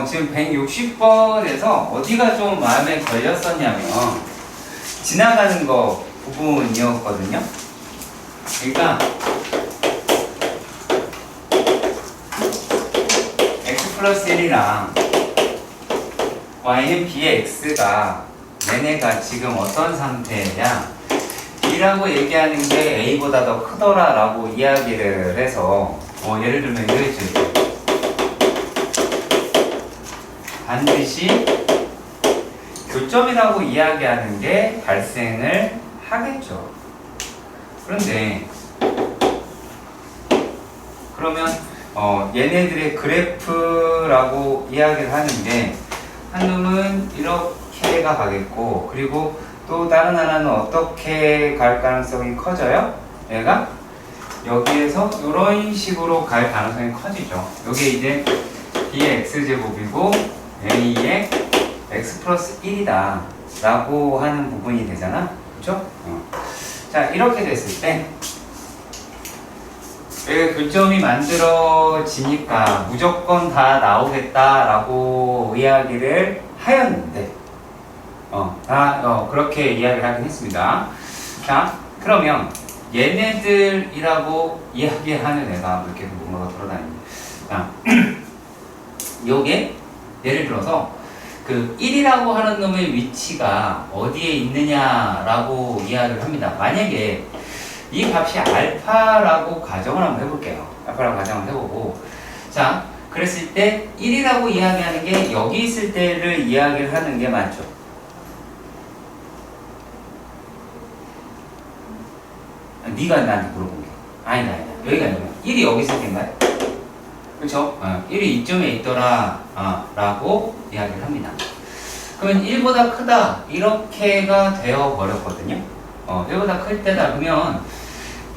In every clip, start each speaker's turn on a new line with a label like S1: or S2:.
S1: 지금 160번에서 어디가 좀 마음에 걸렸었냐면 지나가는 거 부분이었거든요. 그러니까 x 플러스 1이랑 y는 b의 x가 얘네가 지금 어떤 상태냐, b라고 얘기하는 게 a보다 더 크더라 라고 이야기를 해서 예를 들면 이러겠죠. 반드시 교점이라고 이야기하는 게 발생을 하겠죠. 그런데 그러면 얘네들의 그래프라고 이야기를 하는 게 한 놈은 이렇게가 가겠고, 그리고 또 다른 하나는 어떻게 갈 가능성이 커져요? 얘가 여기에서 이런 식으로 갈 가능성이 커지죠. 이게 이제 b의 x제곱이고 a의 x 플러스 1이다 라고 하는 부분이 되잖아. 그쵸? 자, 이렇게 됐을 때 교점이 만들어지니까 무조건 다 나오겠다 라고 이야기를 하였는데 그렇게 이야기를 하긴 했습니다. 자, 그러면 얘네들이라고 이야기하는 애가 이렇게 뭔가가 돌아다니는. 자, 요게 예를 들어서 그 1이라고 하는 놈의 위치가 어디에 있느냐라고 이야기를 합니다. 만약에 이 값이 알파라고 가정을 한번 해볼게요. 알파라고 가정을 해보고, 자, 그랬을 때 1이라고 이야기하는 게 여기 있을 때를 이야기를 하는 게 맞죠. 네가 나한테 물어본 게 아니다. 여기가 아니고 1이 여기 있을 때인가요? 그쵸? 1이 이쯤에 있더라 라고 이야기를 합니다. 그러면 1보다 크다 이렇게가 되어 버렸거든요. 1보다 클 때다 그러면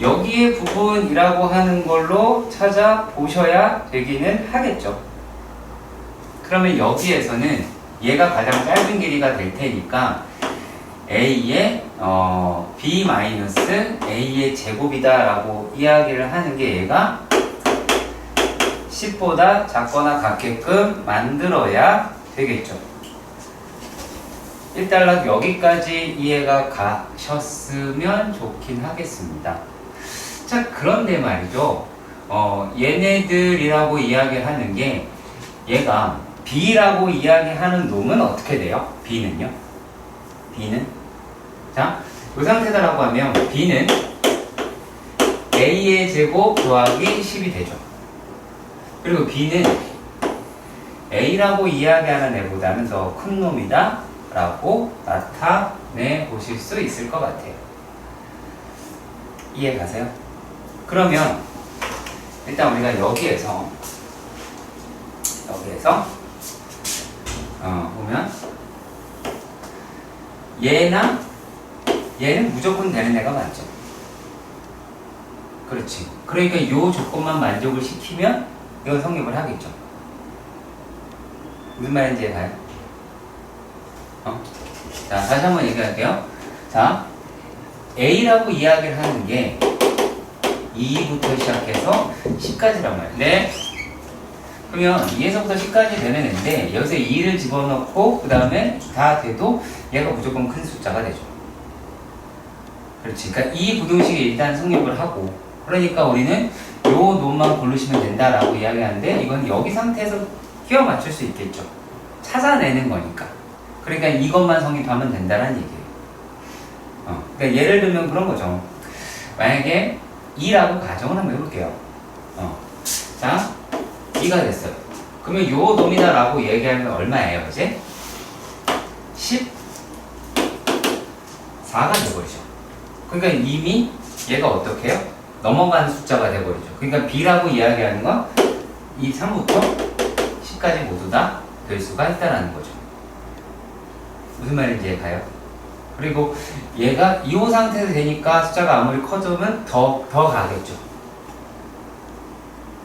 S1: 여기에 부분이라고 하는 걸로 찾아보셔야 되기는 하겠죠. 그러면 여기에서는 얘가 가장 짧은 길이가 될 테니까 a의 b 마이너스 a의 제곱이다 라고 이야기를 하는 게 얘가 10보다 작거나 같게끔 만들어야 되겠죠. 일단락 여기까지 이해가 가셨으면 좋긴 하겠습니다. 자, 그런데 말이죠. 얘네들이라고 이야기하는 게 얘가 b라고 이야기하는 놈은 어떻게 돼요? b는요? b는? 자, 이 상태다라고 하면 b는 a의 제곱 더하기 10이 되죠. 그리고 b는 a라고 이야기하는 애보다는 더 큰 놈이다 라고 나타내 보실 수 있을 것 같아요. 이해 가세요? 그러면 일단 우리가 여기에서 보면 얘는 무조건 되는 애가 맞죠. 그렇지. 그러니까 이 조건만 만족을 시키면 이건 성립을 하겠죠. 무슨 말인지 봐요. 자, 다시 한번 얘기할게요. 자, A라고 이야기를 하는 게 2부터 시작해서 10까지란 말이에요. 네. 그러면 2에서부터 10까지 되는 애인데 여기서 2를 집어넣고 그 다음에 다 돼도 얘가 무조건 큰 숫자가 되죠. 그렇지. 그러니까 이 부등식이 일단 성립을 하고, 그러니까 우리는 요 놈만 고르시면 된다라고 이야기하는데 이건 여기 상태에서 끼워 맞출 수 있겠죠. 찾아내는 거니까. 그러니까 이것만 성립하면 된다는 얘기예요. 그러니까 예를 들면 그런 거죠. 만약에 2라고 가정을 한번 해볼게요. 자, 2가 됐어요. 그러면 요 놈이다라고 얘기하면 얼마예요, 이제? 14가 돼버리죠. 그러니까 이미 얘가 어떻게 해요? 넘어가는 숫자가 돼버리죠. 그러니까 B라고 이야기하는 건 이 3부터 10까지 모두 다 될 수가 있다는 거죠. 무슨 말인지 이해가요? 그리고 얘가 2호 상태에서 되니까 숫자가 아무리 커지면 더 가겠죠.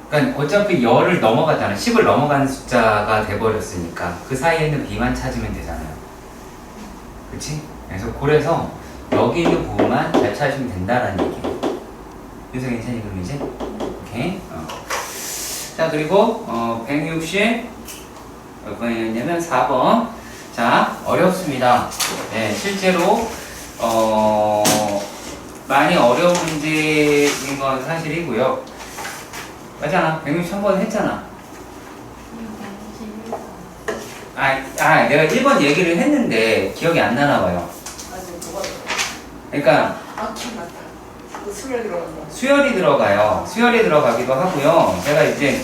S1: 그러니까 어차피 열을 넘어가잖아요. 10을 넘어가는 숫자가 돼버렸으니까 그 사이에는 B만 찾으면 되잖아요. 그치? 그래서 여기 있는 부분만 잘 찾으시면 된다라는 얘기예요. 윤서 괜찮니 그럼 이제? 오케이. 자, 그리고 160 몇 번이었냐면 4번. 자, 어렵습니다. 네, 실제로 많이 어려운 문제인 건 사실이고요. 맞잖아. 163번 했잖아. 내가 1번 얘기를 했는데 기억이 안 나나 봐요. 그러니까
S2: 기억났다. 수열이 들어간다.
S1: 수열이 들어가요. 수열이 들어가기도 하고요. 제가 이제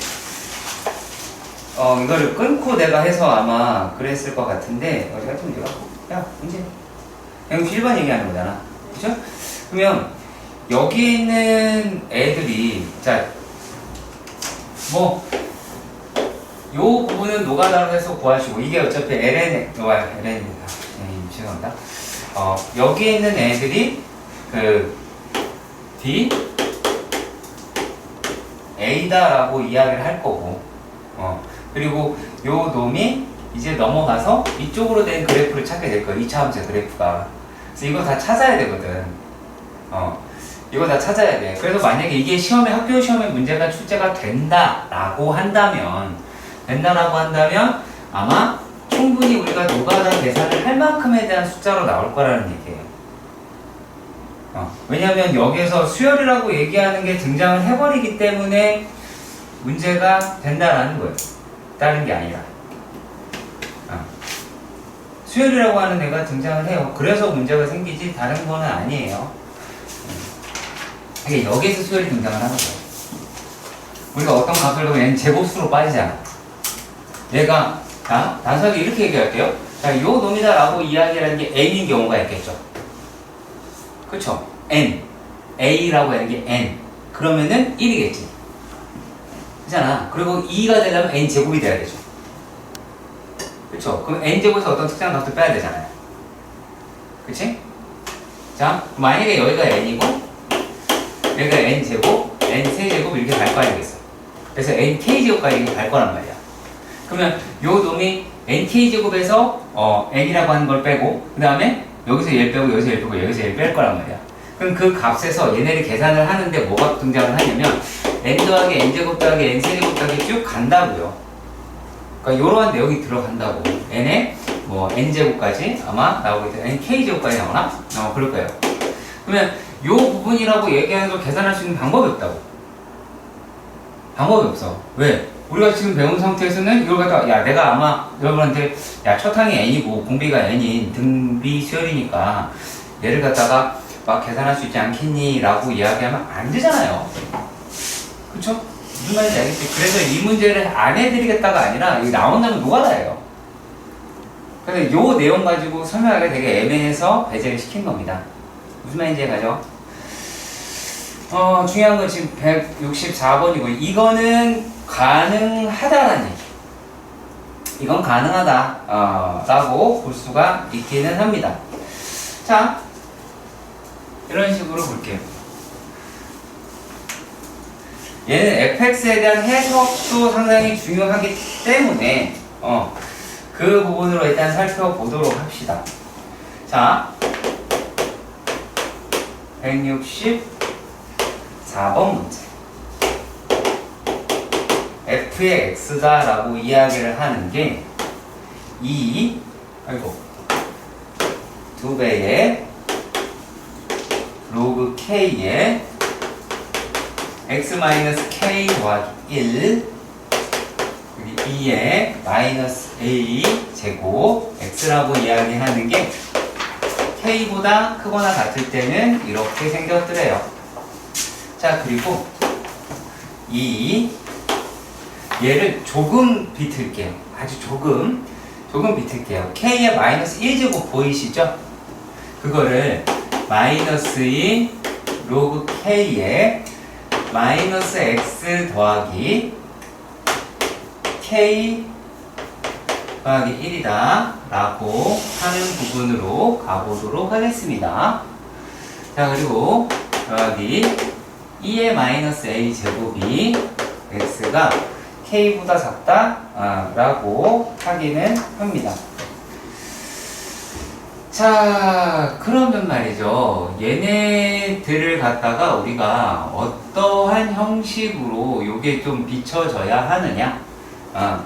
S1: 이거를 끊고 내가 해서 아마 그랬을 것 같은데 어디 같은 문제가 야 문제 161번 얘기하는 거잖아. 그죠? 그러면 여기 있는 애들이 자 뭐 요 부분은 노가다로 해서 구하시고 이게 어차피 LN입니다. 죄송합니다. 여기 있는 애들이 그 D A다라고 이야기를 할 거고 그리고 요 놈이 이제 넘어가서 이쪽으로 된 그래프를 찾게 될 거예요. 2차함수 그래프가. 그래서 이거 다 찾아야 되거든. 이거 다 찾아야 돼. 그래서 만약에 이게 학교 시험에 문제가 출제가 된다라고 한다면 아마 충분히 우리가 노가다 계산을 할 만큼에 대한 숫자로 나올 거라는 얘기예요. 왜냐하면 여기에서 수열이라고 얘기하는 게 등장을 해버리기 때문에 문제가 된다라는 거예요. 다른 게 아니라. 수열이라고 하는 애가 등장을 해요. 그래서 문제가 생기지 다른 거는 아니에요. 이게 여기에서 수열이 등장을 하는 거예요. 우리가 어떤 값을 보면 n 제곱수로 빠지잖아. 얘가 단순하게 이렇게 얘기할게요. 자, 요 놈이다라고 이야기하는 게 n인 경우가 있겠죠. 그쵸? n a라고 하는 게 n 그러면은 1이겠지. 그잖아. 그리고 2가 되려면 n 제곱이 돼야 되죠. 그쵸? 그럼 n 제곱에서 어떤 특정한 값을 빼야 되잖아요. 그치? 자, 만약에 여기가 n이고 여기가 n 제곱, n 세제곱 이렇게 갈 거 아니겠어. 그래서 n k제곱까지 이렇게 갈 거란 말이야. 그러면 요 놈이 n k제곱에서 n이라고 하는 걸 빼고 그 다음에 여기서 얘를 빼고 여기서 얘를 빼고 여기서 얘를 뺄 거란 말이야. 그럼 그 값에서 얘네를 계산을 하는데 뭐가 등장을 하냐면 n 더하기 n 제곱 더하기 n 세제곱 더하기 쭉 간다고요. 그러니까 이러한 내용이 들어간다고. n에 뭐 n 제곱까지 아마 나오겠죠. n k 제곱까지 나오나? 그럴 거예요. 그러면 요 부분이라고 얘기하는 걸 계산할 수 있는 방법이 없다고. 방법이 없어. 왜? 우리가 지금 배운 상태에서는 이걸 갖다가 내가 아마 여러분한테 첫 항이 n이고 공비가 n인 등비 수열이니까 얘를 갖다가 막 계산할 수 있지 않겠니? 라고 이야기하면 안 되잖아요. 그쵸? 무슨 말인지 알겠지? 그래서 이 문제를 안 해드리겠다가 아니라 이게 나온다면 노가다예요. 그래서 요 내용 가지고 설명하기가 되게 애매해서 배제를 시킨 겁니다. 무슨 말인지 가죠? 중요한 건 지금 164번이고 이거는 가능하다라는 얘기. 이건 가능하다 라고 볼 수가 있기는 합니다. 자, 이런 식으로 볼게요. 얘는 fx에 대한 해석도 상당히 중요하기 때문에 그 부분으로 일단 살펴보도록 합시다. 자, 164번 문제. f의 x다 라고 이야기를 하는 게 2배의 로그 k의 x-k 더하기 1 여기 2의 마이너스 a 제곱 x라고 이야기하는 게 k보다 크거나 같을 때는 이렇게 생겼더래요. 자, 그리고 얘를 조금 비틀게요. 아주 조금 비틀게요. k의 마이너스 1제곱 보이시죠? 그거를 마이너스인 로그 k의 마이너스 x 더하기 k 더하기 1이다 라고 하는 부분으로 가보도록 하겠습니다. 자, 그리고 더하기 2의 마이너스 a 제곱이 x가 k보다 작다 라고 하기는 합니다. 자, 그러면 말이죠. 얘네들을 갖다가 우리가 어떠한 형식으로 요게 좀 비춰져야 하느냐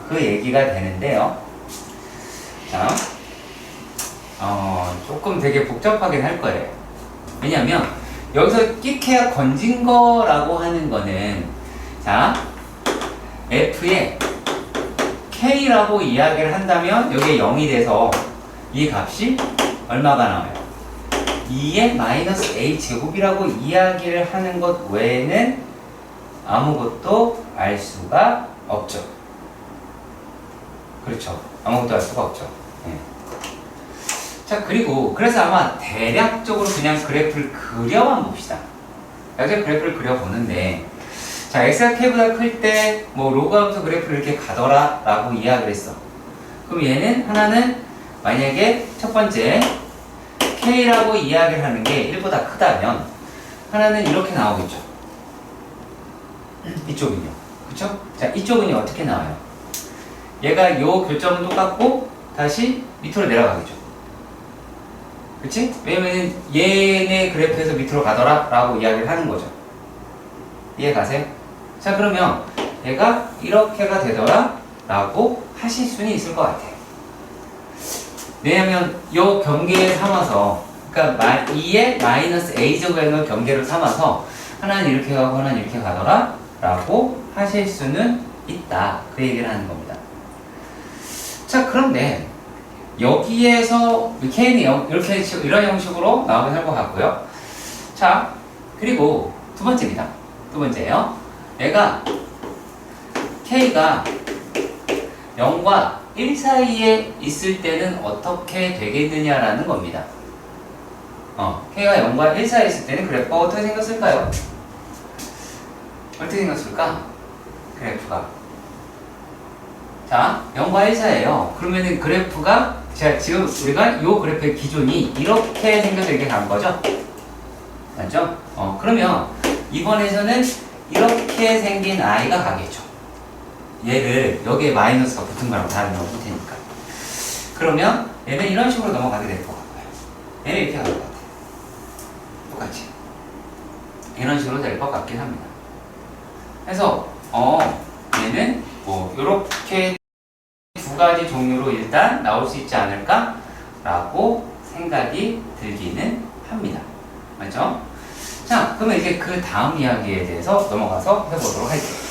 S1: 그 얘기가 되는데요. 자, 조금 되게 복잡하긴 할 거예요. 왜냐면 여기서 끼케야 건진 거라고 하는 거는 자, f에 k라고 이야기를 한다면 여기에 0이 돼서 이 값이 얼마가 나와요? 2의 마이너스 a 제곱이라고 이야기를 하는 것 외에는 아무것도 알 수가 없죠. 그렇죠. 아무것도 알 수가 없죠. 네. 자, 그리고 그래서 아마 대략적으로 그냥 그래프를 그려만 봅시다. 여기서 그래프를 그려보는데 자, x가 k보다 클 때 뭐 로그 함수 그래프를 이렇게 가더라 라고 이야기를 했어. 그럼 얘는 하나는 만약에 첫 번째 k라고 이야기를 하는 게 1보다 크다면 하나는 이렇게 나오겠죠. 이쪽은요. 그쵸? 자, 이쪽은요 어떻게 나와요? 얘가 요 교점은 똑같고 다시 밑으로 내려가겠죠. 그치? 왜냐면 얘네 그래프에서 밑으로 가더라 라고 이야기를 하는 거죠. 이해 가세요? 자, 그러면 얘가 이렇게가 되더라 라고 하실 수는 있을 것 같아요. 왜냐면 요 경계에 삼아서 그러니까 2의 마이너스 a 제곱의 경계를 삼아서 하나는 이렇게 가고 하나는 이렇게 가더라 라고 하실 수는 있다. 그 얘기를 하는 겁니다. 자, 그런데 여기에서 k는 이렇게 이런 형식으로 나오면 할 것 같고요. 자, 그리고 두 번째입니다. 두 번째예요. 얘가 k가 0과 1 사이에 있을 때는 어떻게 되겠느냐라는 겁니다. k가 0과 1 사이에 있을 때는 그래프가 어떻게 생겼을까요? 어떻게 생겼을까? 그래프가 자, 0과 1 사이에요. 그러면은 그래프가 자, 지금 우리가 이 그래프의 기준이 이렇게 생겨서 이렇게 간 거죠? 맞죠? 그러면 이번에서는 이렇게 생긴 i가 가겠죠. 얘를 여기에 마이너스가 붙은 거랑 다른 거 붙을 테니까. 그러면 얘는 이런 식으로 넘어가게 될 것 같고요. 얘는 이렇게 갈 것 같아요. 똑같이. 이런 식으로 될 것 같긴 합니다. 그래서 얘는 뭐 이렇게 두 가지 종류로 일단 나올 수 있지 않을까? 라고 생각이 들기는 합니다. 맞죠? 자, 그러면 이제 그 다음 이야기에 대해서 넘어가서 해보도록 할게요.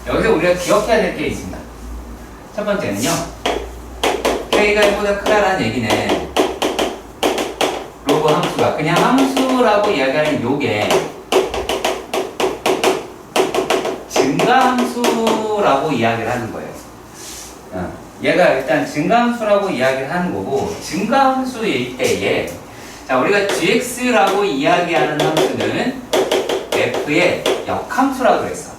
S1: 여기서 우리가 기억해야 될 게 있습니다. 첫 번째는요, k가 1보다 크다라는 얘기는 로그 함수가 그냥 함수라고 이야기하는 요게 증가함수라고 이야기를 하는 거예요. 얘가 일단 증가함수라고 이야기를 하는 거고, 증가함수일 때에 자, 우리가 gx라고 이야기하는 함수는 f의 역함수라고 그랬어.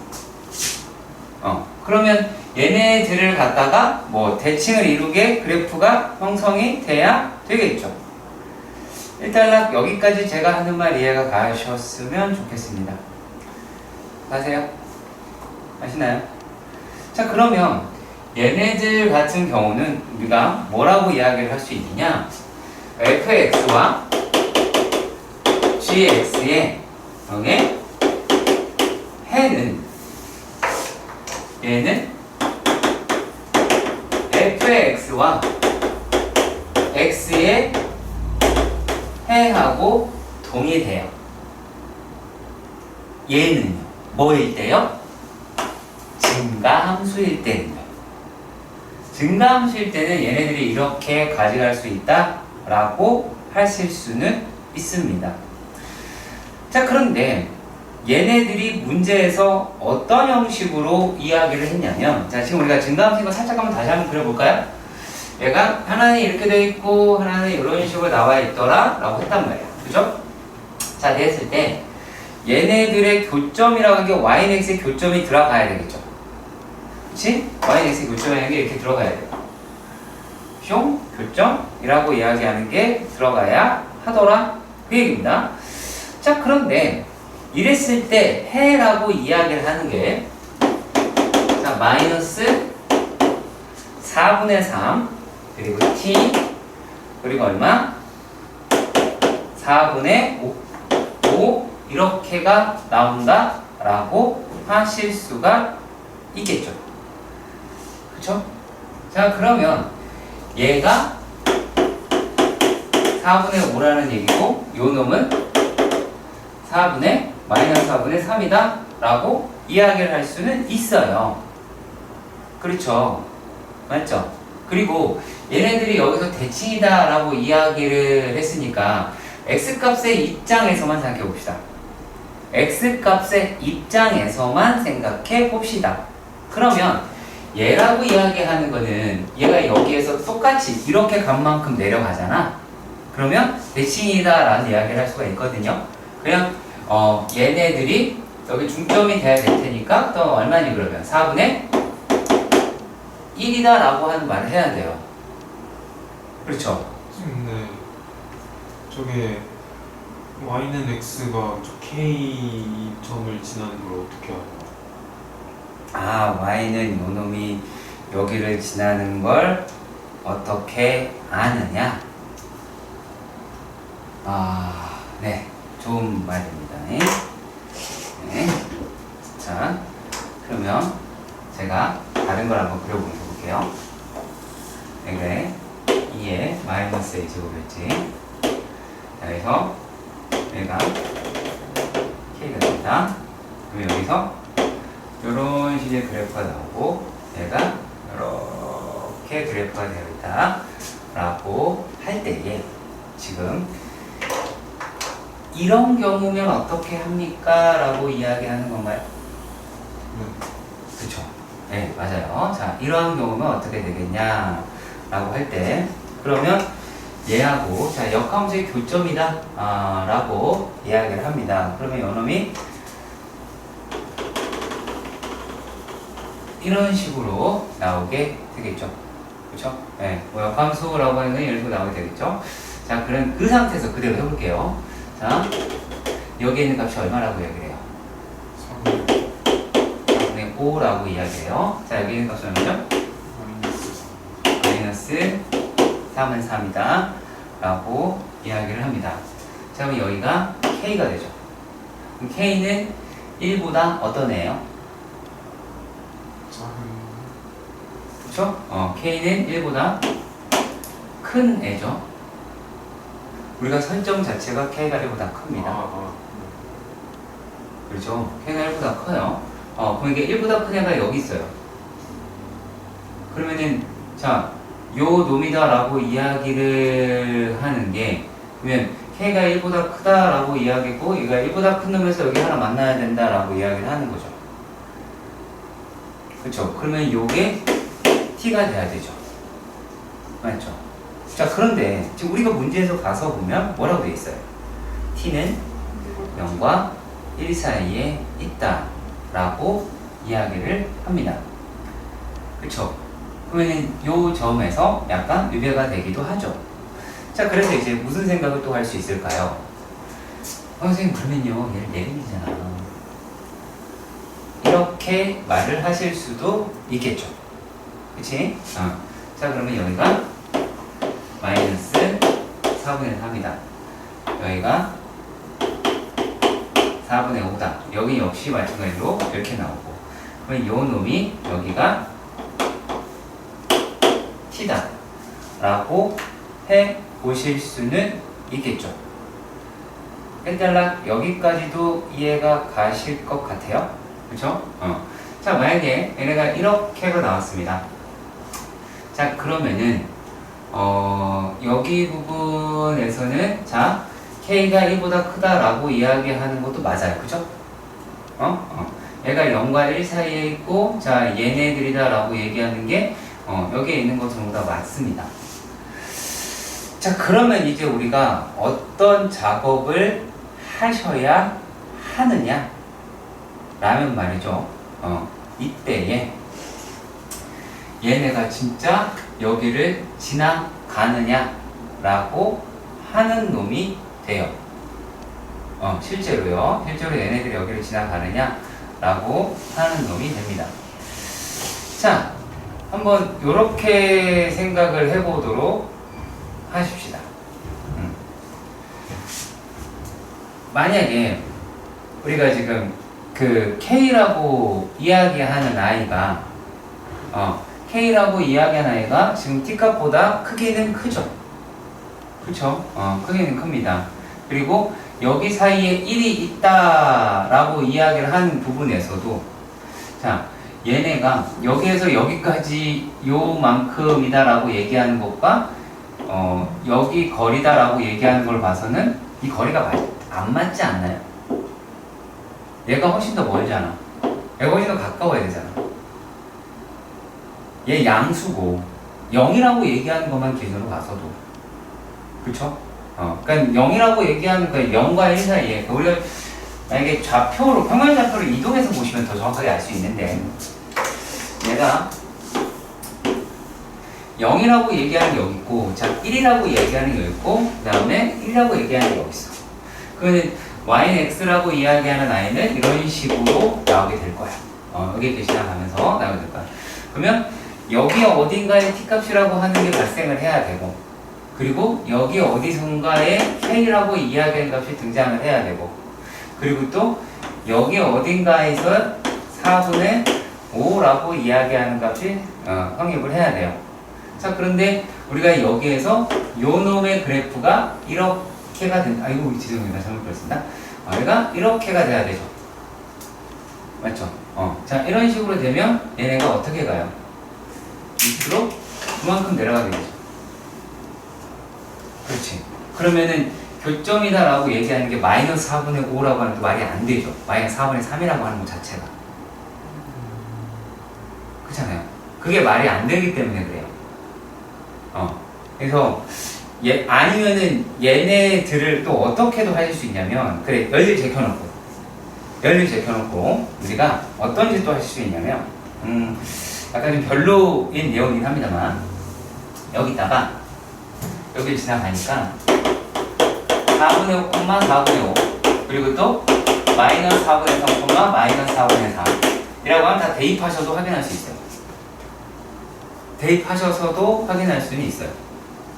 S1: 그러면 얘네들을 갖다가 뭐 대칭을 이루게 그래프가 형성이 돼야 되겠죠. 일단 여기까지 제가 하는 말 이해가 가셨으면 좋겠습니다. 가세요? 아시나요? 자, 그러면 얘네들 같은 경우는 우리가 뭐라고 이야기를 할 수 있느냐? fx와 gx의 여기에 해는 얘는 fx와 x의 해하고 동일해요. 얘는요, 뭐일 때요? 증가함수일 때는요. 증가함수일 때는 얘네들이 이렇게 가져갈 수 있다 라고 하실 수는 있습니다. 자, 그런데 얘네들이 문제에서 어떤 형식으로 이야기를 했냐면, 자, 지금 우리가 증가함수가 살짝 한번 다시 한번 그려볼까요? 얘가 하나는 이렇게 되어 있고 하나는 이런 식으로 나와 있더라 라고 했단 말이에요. 그죠? 자, 됐을 때 얘네들의 교점이라고 하는 게 y는 x의 교점이 들어가야 되겠죠. 그치? y는 x의 교점이라는 게 이렇게 들어가야 돼요. 뿅, 교점이라고 이야기하는 게 들어가야 하더라 그 얘기입니다. 자, 그런데 이랬을 때 해라고 이야기를 하는 게 자, 마이너스 4분의 3 그리고 t 그리고 얼마? 4분의 5 이렇게가 나온다 라고 하실 수가 있겠죠. 그쵸? 자, 그러면 얘가 4분의 5라는 얘기고 요 놈은 4분의 마이너스 4분의 3이다 라고 이야기를 할 수는 있어요. 그렇죠? 맞죠? 그리고 얘네들이 여기서 대칭이다 라고 이야기를 했으니까 x값의 입장에서만 생각해 봅시다. x값의 입장에서만 생각해 봅시다. 그러면 얘라고 이야기하는 거는 얘가 여기에서 똑같이 이렇게 간 만큼 내려가잖아. 그러면 대칭이다 라는 이야기를 할 수가 있거든요. 그냥 얘네들이 여기 중점이 돼야 될 테니까 또 얼마니 그러면 4분의 1이다 라고 하는 말을 해야 돼요. 그렇죠?
S3: 네. 저게 y는 x가 저 k 점을 지나는 걸 어떻게 알아요?
S1: 아, y는 요놈이 여기를 지나는 걸 어떻게 아느냐? 아, 네. 좋은 말입니다. 네. 자, 그러면 제가 다른 걸 한번 그려볼게요. 네, 그래. 2에 마이너스 a 제곱이었지. 자, 여기서 얘가 k가 됩니다. 그럼 여기서 이런 식의 그래프가 나오고 얘가 이렇게 그래프가 되어 있다 라고 할 때에 지금 이런 경우면 어떻게 합니까? 라고 이야기하는 건가요? 그쵸? 네, 맞아요. 자, 이러한 경우면 어떻게 되겠냐? 라고 할 때, 그러면 얘하고, 자, 역함수의 교점이다. 라고 이야기를 합니다. 그러면 요놈이 이런 식으로 나오게 되겠죠. 그쵸? 네, 뭐 역함수라고 하는 건 이런 식으로 나오게 되겠죠. 자, 그럼 그 상태에서 그대로 해볼게요. 자, 여기에 있는 값이 얼마라고 이야기를 해요? 4분의 5라고 이야기해요. 자, 여기 있는 값이 얼마죠? 마이너스 3은 3이다 라고 이야기를 합니다. 자, 그럼 여기가 K가 되죠. 그럼 K는 1보다 어떤 애예요? 그쵸? K는 1보다 큰 애죠. 우리가 설정 자체가 K가 1보다 큽니다. 그렇죠? K가 1보다 커요. 그럼 이게 1보다 큰 애가 여기 있어요. 그러면은, 자, 요 놈이다라고 이야기를 하는 게, 그러면 K가 1보다 크다라고 이야기고, 얘가 1보다 큰 놈에서 여기 하나 만나야 된다라고 이야기를 하는 거죠. 그렇죠? 그러면 요게 T가 돼야 되죠. 맞죠? 자, 그런데 지금 우리가 문제에서 가서 보면 뭐라고 되어 있어요? T는 0과 1 사이에 있다 라고 이야기를 합니다. 그쵸? 그러면 요 점에서 약간 유배가 되기도 하죠. 자, 그래서 이제 무슨 생각을 또 할 수 있을까요? 선생님, 그러면요, 얘를 내림이잖아. 이렇게 말을 하실 수도 있겠죠. 그치? 자, 그러면 여기가 마이너스 4분의 3이다. 여기가 4분의 5다. 여기 역시 마찬가지로 이렇게 나오고. 그러면 요 놈이 여기가 T다. 라고 해 보실 수는 있겠죠. 펜달락 여기까지도 이해가 가실 것 같아요. 그쵸? 자, 만약에 얘네가 이렇게가 나왔습니다. 자, 그러면은 여기 부분에서는 자, K가 1보다 크다라고 이야기하는 것도 맞아요. 그죠? 얘가 0과 1 사이에 있고, 자, 얘네들이다라고 얘기하는 게 여기에 있는 것 전부 다 맞습니다. 자, 그러면 이제 우리가 어떤 작업을 하셔야 하느냐? 라면 말이죠. 이때에 얘네가 진짜 여기를 지나가느냐? 라고 하는 놈이 돼요. 실제로요. 실제로 얘네들이 여기를 지나가느냐? 라고 하는 놈이 됩니다. 자, 한번 요렇게 생각을 해보도록 하십시다. 만약에 우리가 지금 그 K라고 이야기하는 아이가 K라고 이야기하는 아이가 지금 T값보다 크기는 크죠. 그쵸? 크기는 큽니다. 그리고 여기 사이에 1이 있다라고 이야기를 한 부분에서도 자, 얘네가 여기에서 여기까지 요만큼이다라고 얘기하는 것과 여기 거리다라고 얘기하는 걸 봐서는 이 거리가 안 맞지 않나요? 얘가 훨씬 더 멀잖아. 얘가 훨씬 더 가까워야 되잖아. 얘 양수고 0이라고 얘기하는 것만 기준으로 봐서도 그쵸? 그러니까 0이라고 얘기하는 그 0과 1 사이에 우리가 만약에 좌표로 평면 좌표를 이동해서 보시면 더 정확하게 알 수 있는데 얘가 0이라고 얘기하는 게 여기 있고 자 1이라고 얘기하는 게 여기 있고 그 다음에 1이라고 얘기하는 게 여기 있어. 그러면 y는 x라고 이야기하는 i는 이런 식으로 나오게 될 거야. 여기 이렇게 지나가면서 나오게 될 거야. 그러면 여기 어딘가에 t값이라고 하는 게 발생을 해야 되고 그리고 여기 어디선가에 k라고 이야기하는 값이 등장을 해야 되고 그리고 또 여기 어딘가에서 4분의 5라고 이야기하는 값이 성립을 해야 돼요. 자 그런데 우리가 여기에서 요 놈의 그래프가 이렇게가 된다. 아이고 죄송합니다. 잘못 그렸습니다. 얘가 이렇게가 돼야 되죠. 맞죠? 자 이런 식으로 되면 얘네가 어떻게 가요? 밑으로 그만큼 내려가게 되죠. 그렇지. 그러면은 교점이다 라고 얘기하는 게 마이너스 4분의 5라고 하는 게 말이 안 되죠. 마이너스 4분의 3이라고 하는 것 자체가. 그렇잖아요. 그게 말이 안 되기 때문에 그래요. 그래서 아니면은 얘네들을 또 어떻게도 하실 수 있냐면 그래 열릴 제켜놓고 우리가 어떤 짓도 하실 수 있냐면 약간 좀 별로인 내용이긴 합니다만 여기다가 여기를 지나가니까 4분의 5, 4분의 5 그리고 또 마이너스 4분의 3, 마이너스 4분의 4 이라고 하면 다 대입하셔도 확인할 수 있어요. 대입하셔서도 확인할 수는 있어요.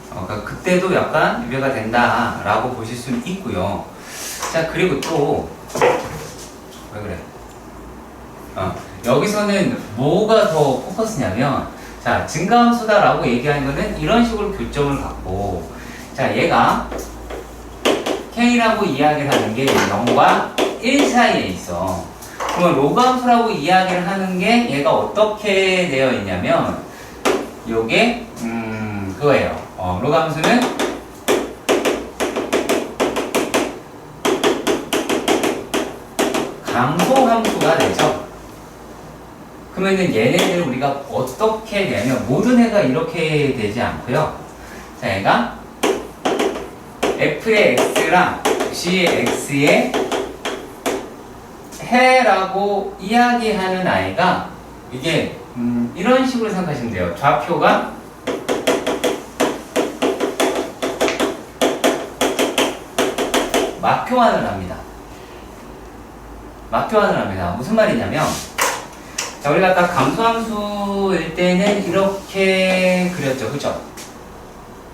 S1: 그러니까 그때도 약간 유배가 된다라고 보실 수는 있고요. 자 그리고 또 왜 그래? 여기서는 뭐가 더 포커스냐면 자 증가함수다라고 얘기하는 거는 이런 식으로 교점을 갖고 자 얘가 K라고 이야기를 하는 게 0과 1 사이에 있어. 그러면 로그함수라고 이야기를 하는 게 얘가 어떻게 되어 있냐면 요게 그거예요. 로그함수는 감소함수가 되죠. 그러면은 얘네들 우리가 어떻게 내면 모든 애가 이렇게 되지 않고요. 자 얘가 f의 x랑 g의 x의 해라고 이야기하는 아이가 이게 이런 식으로 생각하시면 돼요. 좌표가 막교환을 합니다. 무슨 말이냐면 자 우리가 아까 감소함수일 때는 이렇게 그렸죠. 그쵸?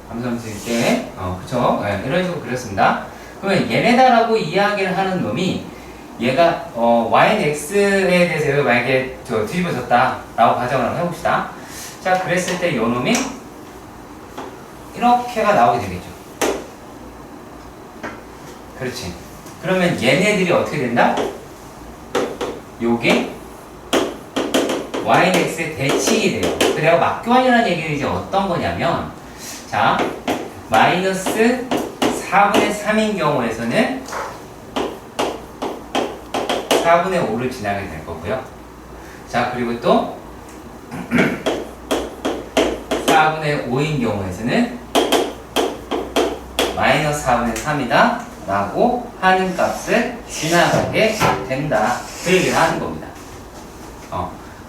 S1: 감소함수일 때 그쵸? 네, 이런 식으로 그렸습니다. 그러면 얘네다라고 이야기를 하는 놈이 얘가 y는 x에 대해서 만약에 뒤집어졌다 라고 가정을 해봅시다. 자 그랬을 때 요 놈이 이렇게가 나오게 되겠죠. 그렇지. 그러면 얘네들이 어떻게 된다? 요게 y는 x의 대칭이 돼요. 그래서 막교환이라는 얘기는 이제 어떤 거냐면 자 마이너스 4분의 3인 경우에서는 4분의 5를 지나게 될 거고요. 자 그리고 또 4분의 5인 경우에서는 마이너스 4분의 3이다 라고 하는 값을 지나가게 된다. 그 얘기를 하는 겁니다.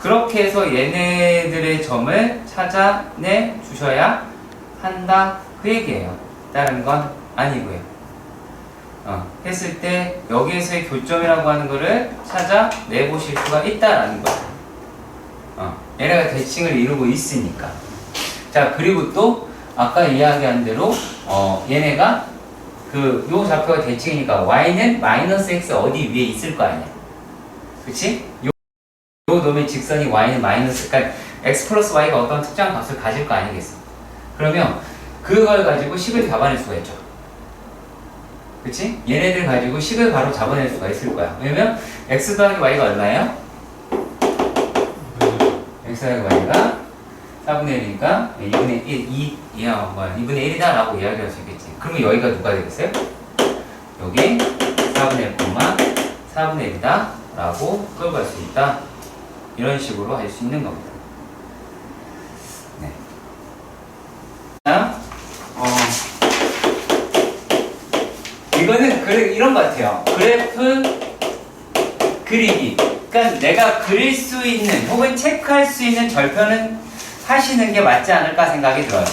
S1: 그렇게 해서 얘네들의 점을 찾아내 주셔야 한다. 그 얘기예요. 다른 건 아니고요. 했을 때 여기에서의 교점이라고 하는 거를 찾아내 보실 수가 있다라는 거예요. 얘네가 대칭을 이루고 있으니까. 자 그리고 또 아까 이야기한 대로 얘네가 요 좌표가 대칭이니까 y는 마이너스 x 어디 위에 있을 거 아니야. 그치? 요 놈의 직선이 y는 마이너스, 그러니까 x 플러스 y가 어떤 특정한 값을 가질 거 아니겠어. 그러면 그걸 가지고 식을 잡아낼 수가 있죠. 그치? 얘네들 가지고 식을 바로 잡아낼 수가 있을 거야. 왜냐면 x 더하기 y가 얼마예요? x 더하기 y가 4분의 1이니까 2분의 1, 2분의 1이다 라고 이야기할 수 있겠지. 그러면 여기가 누가 되겠어요? 여기 4분의 1, 4분의 1이다 라고 끌고 갈 수 있다. 이런 식으로 할 수 있는 겁니다. 네. 자, 이거는 이런 것 같아요. 그래프 그리기. 그러니까 내가 그릴 수 있는 혹은 체크할 수 있는 절편은 하시는 게 맞지 않을까 생각이 들어요.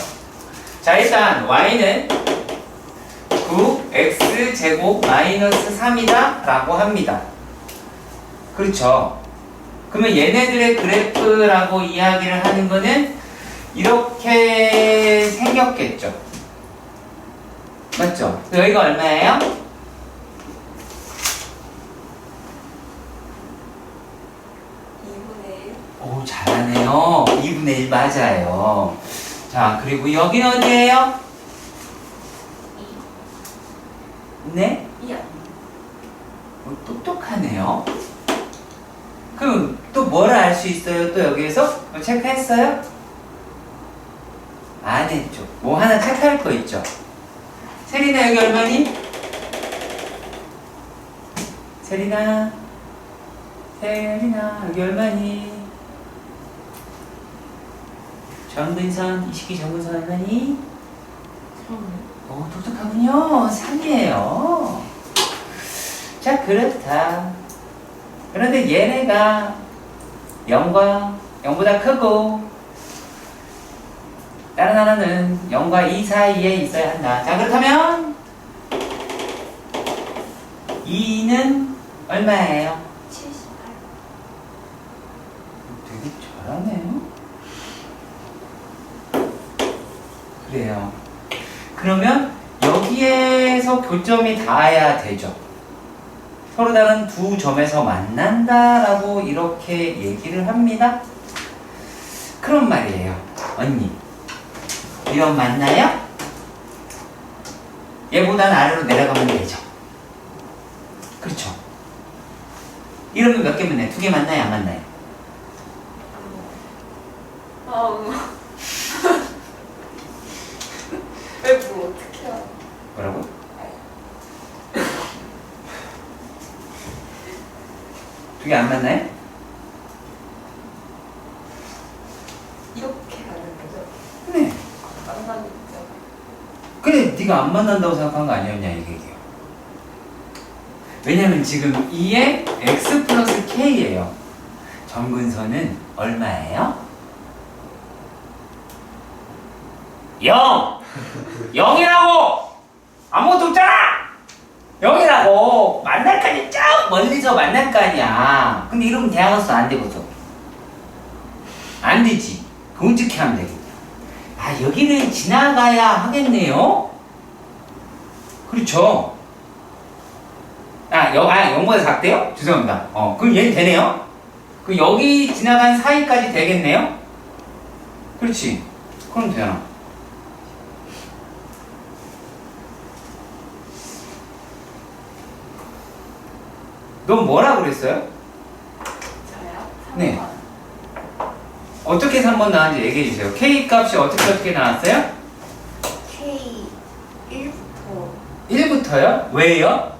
S1: 자, 일단 y는 9x제곱 마이너스 3이다 라고 합니다. 그렇죠. 그러면 얘네들의 그래프라고 이야기를 하는 거는 이렇게 생겼겠죠. 맞죠? 여기가 얼마예요?
S2: 2분의 1.
S1: 오, 잘하네요. 2분의 1 맞아요. 자, 그리고 여기는 어디예요?
S2: 2.
S1: 네?
S2: 2야.
S1: 똑똑하네요. 그럼 또 뭐를 알 수 있어요? 또 여기에서? 뭐 체크했어요? 안 했죠. 뭐 하나 체크할 거 있죠? 세리나 여기 얼마니? 세리나 여기 얼마니? 정근선 이 식기 정근선 얼마니?
S2: 3.
S1: 오, 똑똑하군요. 3이에요. 자, 그렇다. 그런데 얘네가 0보다 크고 다른 하나는 0과 2 사이에 있어야 한다. 자, 그렇다면 2는 얼마예요?
S2: 78.
S1: 되게 잘하네요. 그래요. 그러면 여기에서 교점이 닿아야 되죠. 서로 다른 두 점에서 만난다라고 이렇게 얘기를 합니다. 그런 말이에요. 언니, 이런 맞나요? 얘보다는 아래로 내려가면 되죠. 그렇죠. 이러면 몇 개 맞나요? 2개 맞나요? 안 맞나요?
S2: 왜 뭘 어떻게 알아?
S1: 뭐라고? 두 개 안 맞나요?
S2: 이렇게 가는 거죠?
S1: 네.
S2: 안 맞죠?
S1: 근데 네가 안 만난다고 생각한 거 아니었냐 이 얘기예요. 왜냐면 지금 2에 x 플러스 k예요. 정근선은 얼마예요? 0! 0이라고! 아무것도 없잖아! 0이라고! 만날까지 쭉 멀리서 만날 거 아니야. 근데 이러면 대학원수 안 되거든. 안 되지. 공직해 하면 되겠다. 아, 여기를 지나가야 하겠네요? 그렇죠. 0보다 작대요? 죄송합니다. 그럼 얘는 되네요? 그럼 여기 지나간 사이까지 되겠네요? 그렇지. 그럼 되잖아. 넌 뭐라 그랬어요?
S2: 저요?
S1: 네.
S2: 3번.
S1: 어떻게 3번 나왔는지 얘기해 주세요. K 값이 어떻게 나왔어요?
S2: K 1부터
S1: 1부터요? 왜요?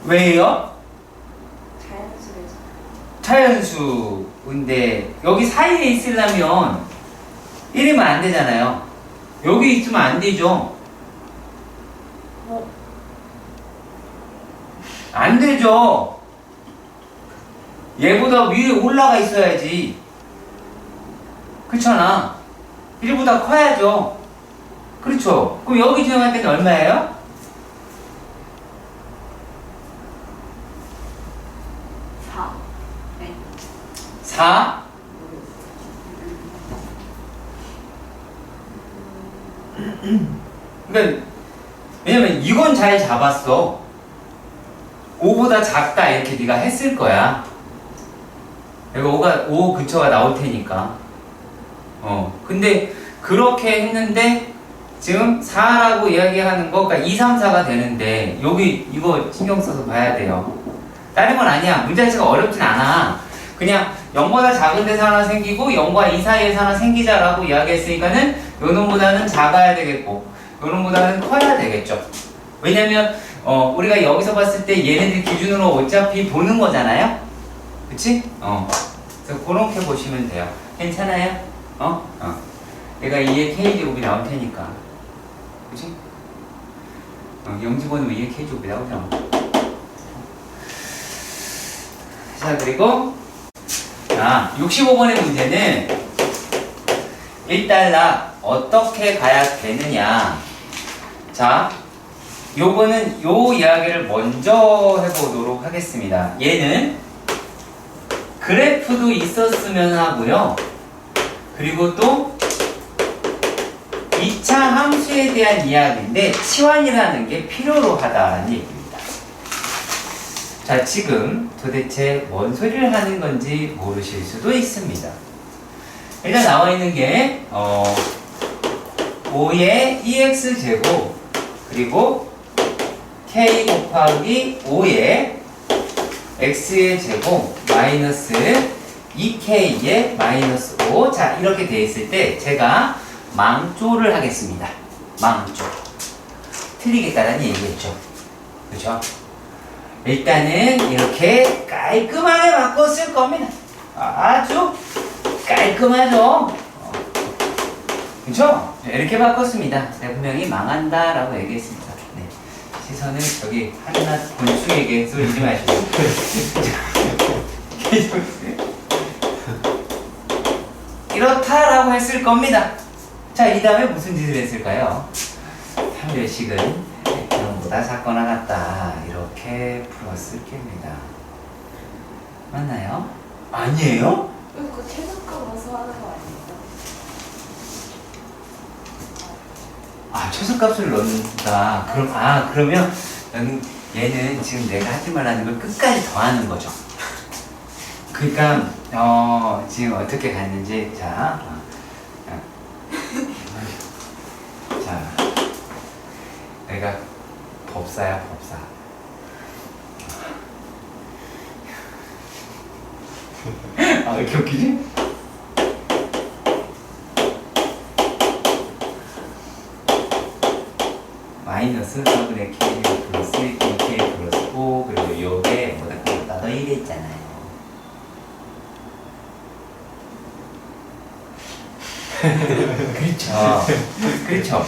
S1: 왜요?
S2: 자연수에서
S1: 자연수인데 여기 사이에 있으려면 1이면 안 되잖아요. 여기 있으면 안 되죠. 안 되죠. 얘보다 위에 올라가 있어야지. 그렇잖아. 1보다 커야죠. 그렇죠. 그럼 여기 지나갈 때는 얼마예요?
S2: 4. 네.
S1: 4. 그러니까 왜냐면 이건 잘 잡았어. 5보다 작다 이렇게 네가 했을 거야. 여기 5 근처가 나올 테니까. 근데 그렇게 했는데 지금 4라고 이야기하는 거, 그러니까 2, 3, 4가 되는데 여기 이거 신경 써서 봐야 돼요. 다른 건 아니야. 문제 자체가 어렵진 않아. 그냥 0보다 작은 데서 하나 생기고 0과 2 사이에서 하나 생기자라고 이야기했으니까는 요 놈보다는 작아야 되겠고 요 놈보다는 커야 되겠죠. 왜냐면 우리가 여기서 봤을 때 얘네들 기준으로 어차피 보는 거잖아요. 그치? 그래서 그렇게 보시면 돼요. 괜찮아요? 얘가 2의 k제곱이 나올 테니까. 그치? 0 집어넣으면 2의 k제곱이 나오잖아. 자, 그리고 65번의 문제는 1달러 어떻게 가야 되느냐. 자, 요거는 요 이야기를 먼저 해보도록 하겠습니다. 얘는 그래프도 있었으면 하고요. 그리고 또 2차 함수에 대한 이야기인데 치환이라는 게 필요로 하다는 얘기입니다. 자, 지금 도대체 뭔 소리를 하는 건지 모르실 수도 있습니다. 일단 나와 있는 게 5의 2x제곱 그리고 k 곱하기 5의 x의 제곱 마이너스 2k의 마이너스 5. 자, 이렇게 돼 있을 때 제가 망조를 하겠습니다. 망조. 틀리겠다라는 얘기겠죠. 그죠? 일단은 이렇게 깔끔하게 바꿨을 겁니다. 아주 깔끔하죠? 그죠? 이렇게 바꿨습니다. 제가 분명히 망한다라고 얘기했습니다. 네. 시선은 저기 한낱 곤충에게 쏠리지 마시고. 이렇다라고 했을 겁니다. 자, 이 다음에 무슨 짓을 했을까요? 판별식은 보다 작거나 같다 이렇게 풀었을 겁니다. 맞나요? 아니에요?
S2: 이거 최소값 와서 하는 거 아니에요?
S1: 최소값을 넣는다. 그러면 얘는 지금 내가 하지 말라는 걸 끝까지 더하는 거죠. 그러니까 지금 어떻게 갔는지 자, 내가 법사야 법사. 왜 이렇게 웃기지? 마이너스 4분의 k 플러스 2k 플러스 5 그리고 요게 뭐다 더 이래 있잖아요. 그렇죠. 그렇죠.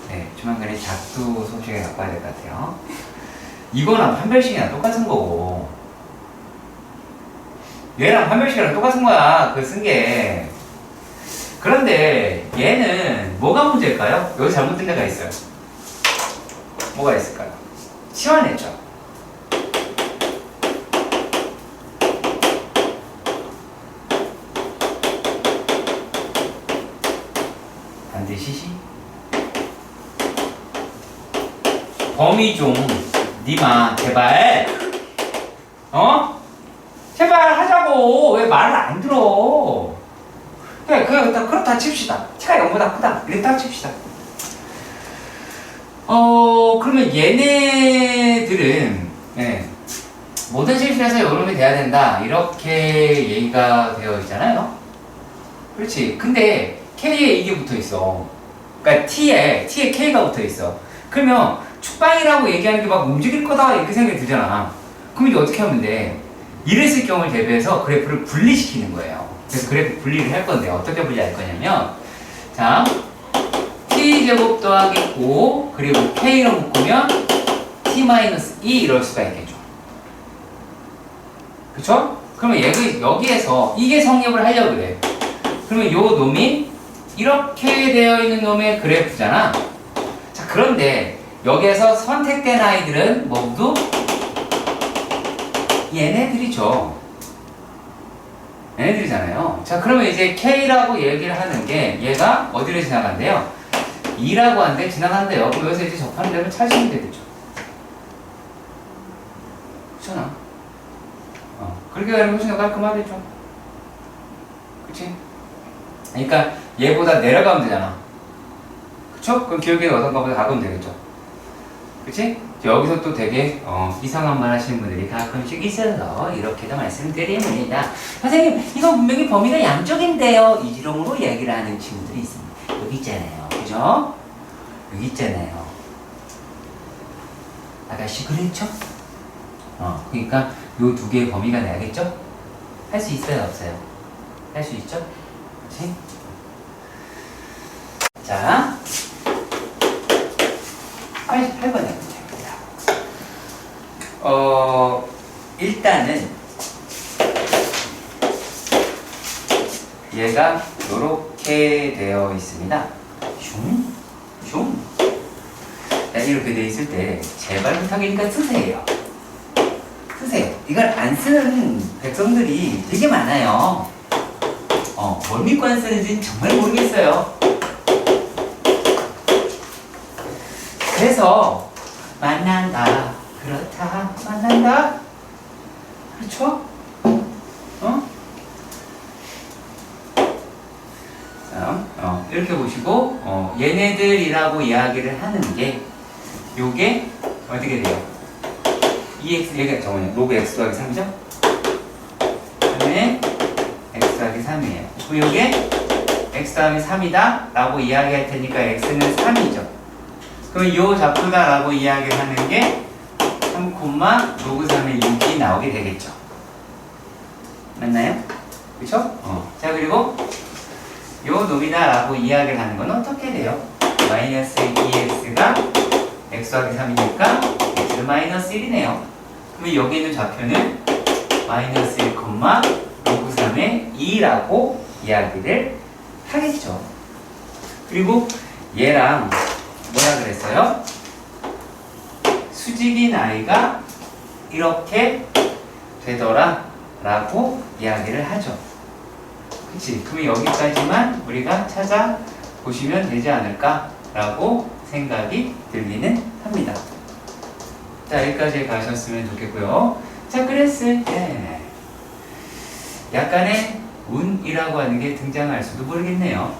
S1: 네, 조만간에 작두 소식에 갖고 와야 될 것 같아요. 이거랑 판별식이랑 똑같은 거고 얘랑 판별식이랑 똑같은 거야. 그 쓴 게. 그런데 얘는 뭐가 문제일까요? 여기 잘못된 데가 있어요. 뭐가 있을까요? 치환했죠. 반드시 범위 좀 니마 제발 제발 하자고. 왜 말을 안 들어? 그래 그렇다 칩시다. 키가 0보다 크다 이렇게 딱 칩시다. 그러면 얘네들은 모든 실수에서 요놈이 돼야 된다 이렇게 얘기가 되어 있잖아요. 그렇지. 근데 K에 이게 붙어 있어. 그러니까 T에 K가 붙어 있어. 그러면 축방이라고 얘기하는 게 막 움직일 거다 이렇게 생각이 들잖아. 그럼 이제 어떻게 하면 돼? 이랬을 경우를 대비해서 그래프를 분리시키는 거예요. 그래서 그래프 분리를 할 건데 어떻게 분리할 거냐면 자 t제곱 더하기 5 그리고 k로 묶으면 t-2 이럴 수가 있겠죠. 그쵸? 그러면 여기에서 이게 성립을 하려고 그래. 그러면 요 놈이 이렇게 되어 있는 놈의 그래프잖아. 자, 그런데 여기에서 선택된 아이들은 모두 얘네들이죠. 얘네들이잖아요. 자, 그러면 이제 K라고 얘기를 하는 게 얘가 어디로 지나간대요? 2라고 하는데 지나간대요. 그럼 여기서 이제 접하는 데를 찾으시면 되겠죠. 그렇잖아. 그렇게 가는 훨씬 더 깔끔하겠죠. 그치? 그러니까 얘보다 내려가면 되잖아. 그쵸? 그럼 기울기가 어떤가 보다 가면 되겠죠. 그치? 여기서 또 되게 이상한 말 하시는 분들이 가끔씩 있어서 이렇게도 말씀드립니다. 선생님, 이거 분명히 범위가 양쪽인데요. 이지롱으로 이야기를 하는 친구들이 있습니다. 여기 있잖아요. 그죠? 여기 있잖아요. 아가씨 그랬죠? 그러니까 요 두 개의 범위가 나야겠죠? 할 수 있어요? 없어요? 할 수 있죠? 그치? 자, 88번에 문제입니다. 일단은 얘가 이렇게 되어 있습니다. 슝. 자, 이렇게 되어 있을 때 제발 부탁이니까 쓰세요. 이걸 안 쓰는 백성들이 되게 많아요. 뭘 믿고 안 쓰는지는 정말 모르겠어요. 그래서 만난다, 그렇다, 만난다, 그렇죠? 이렇게 보시고 얘네들이라고 이야기를 하는 게 요게 어떻게 돼요? 2x 얘가 저거는 로그 x 더하기 3이죠? 그다음에 x 더하기 3이에요. 그럼 요게 x 더하기 3이다 라고 이야기할 테니까 x는 3이죠. 그럼 요 좌표다 라고 이야기를 하는 게 3, 로그 3의 6이 나오게 되겠죠. 맞나요? 그쵸? 자, 그리고 요 놈이다 라고 이야기를 하는 건 어떻게 돼요? 마이너스 2x가 x 더하기 3이니까 x는 마이너스 1이네요. 그러면 여기 있는 좌표는 마이너스 1, 로그 3의 2라고 이야기를 하겠죠. 그리고 얘랑 뭐라 그랬어요? 수직인 아이가 이렇게 되더라 라고 이야기를 하죠. 그치? 그럼 여기까지만 우리가 찾아보시면 되지 않을까 라고 생각이 들기는 합니다. 자, 여기까지 가셨으면 좋겠고요. 자, 그랬을 때 약간의 운이라고 하는 게 등장할 수도 모르겠네요.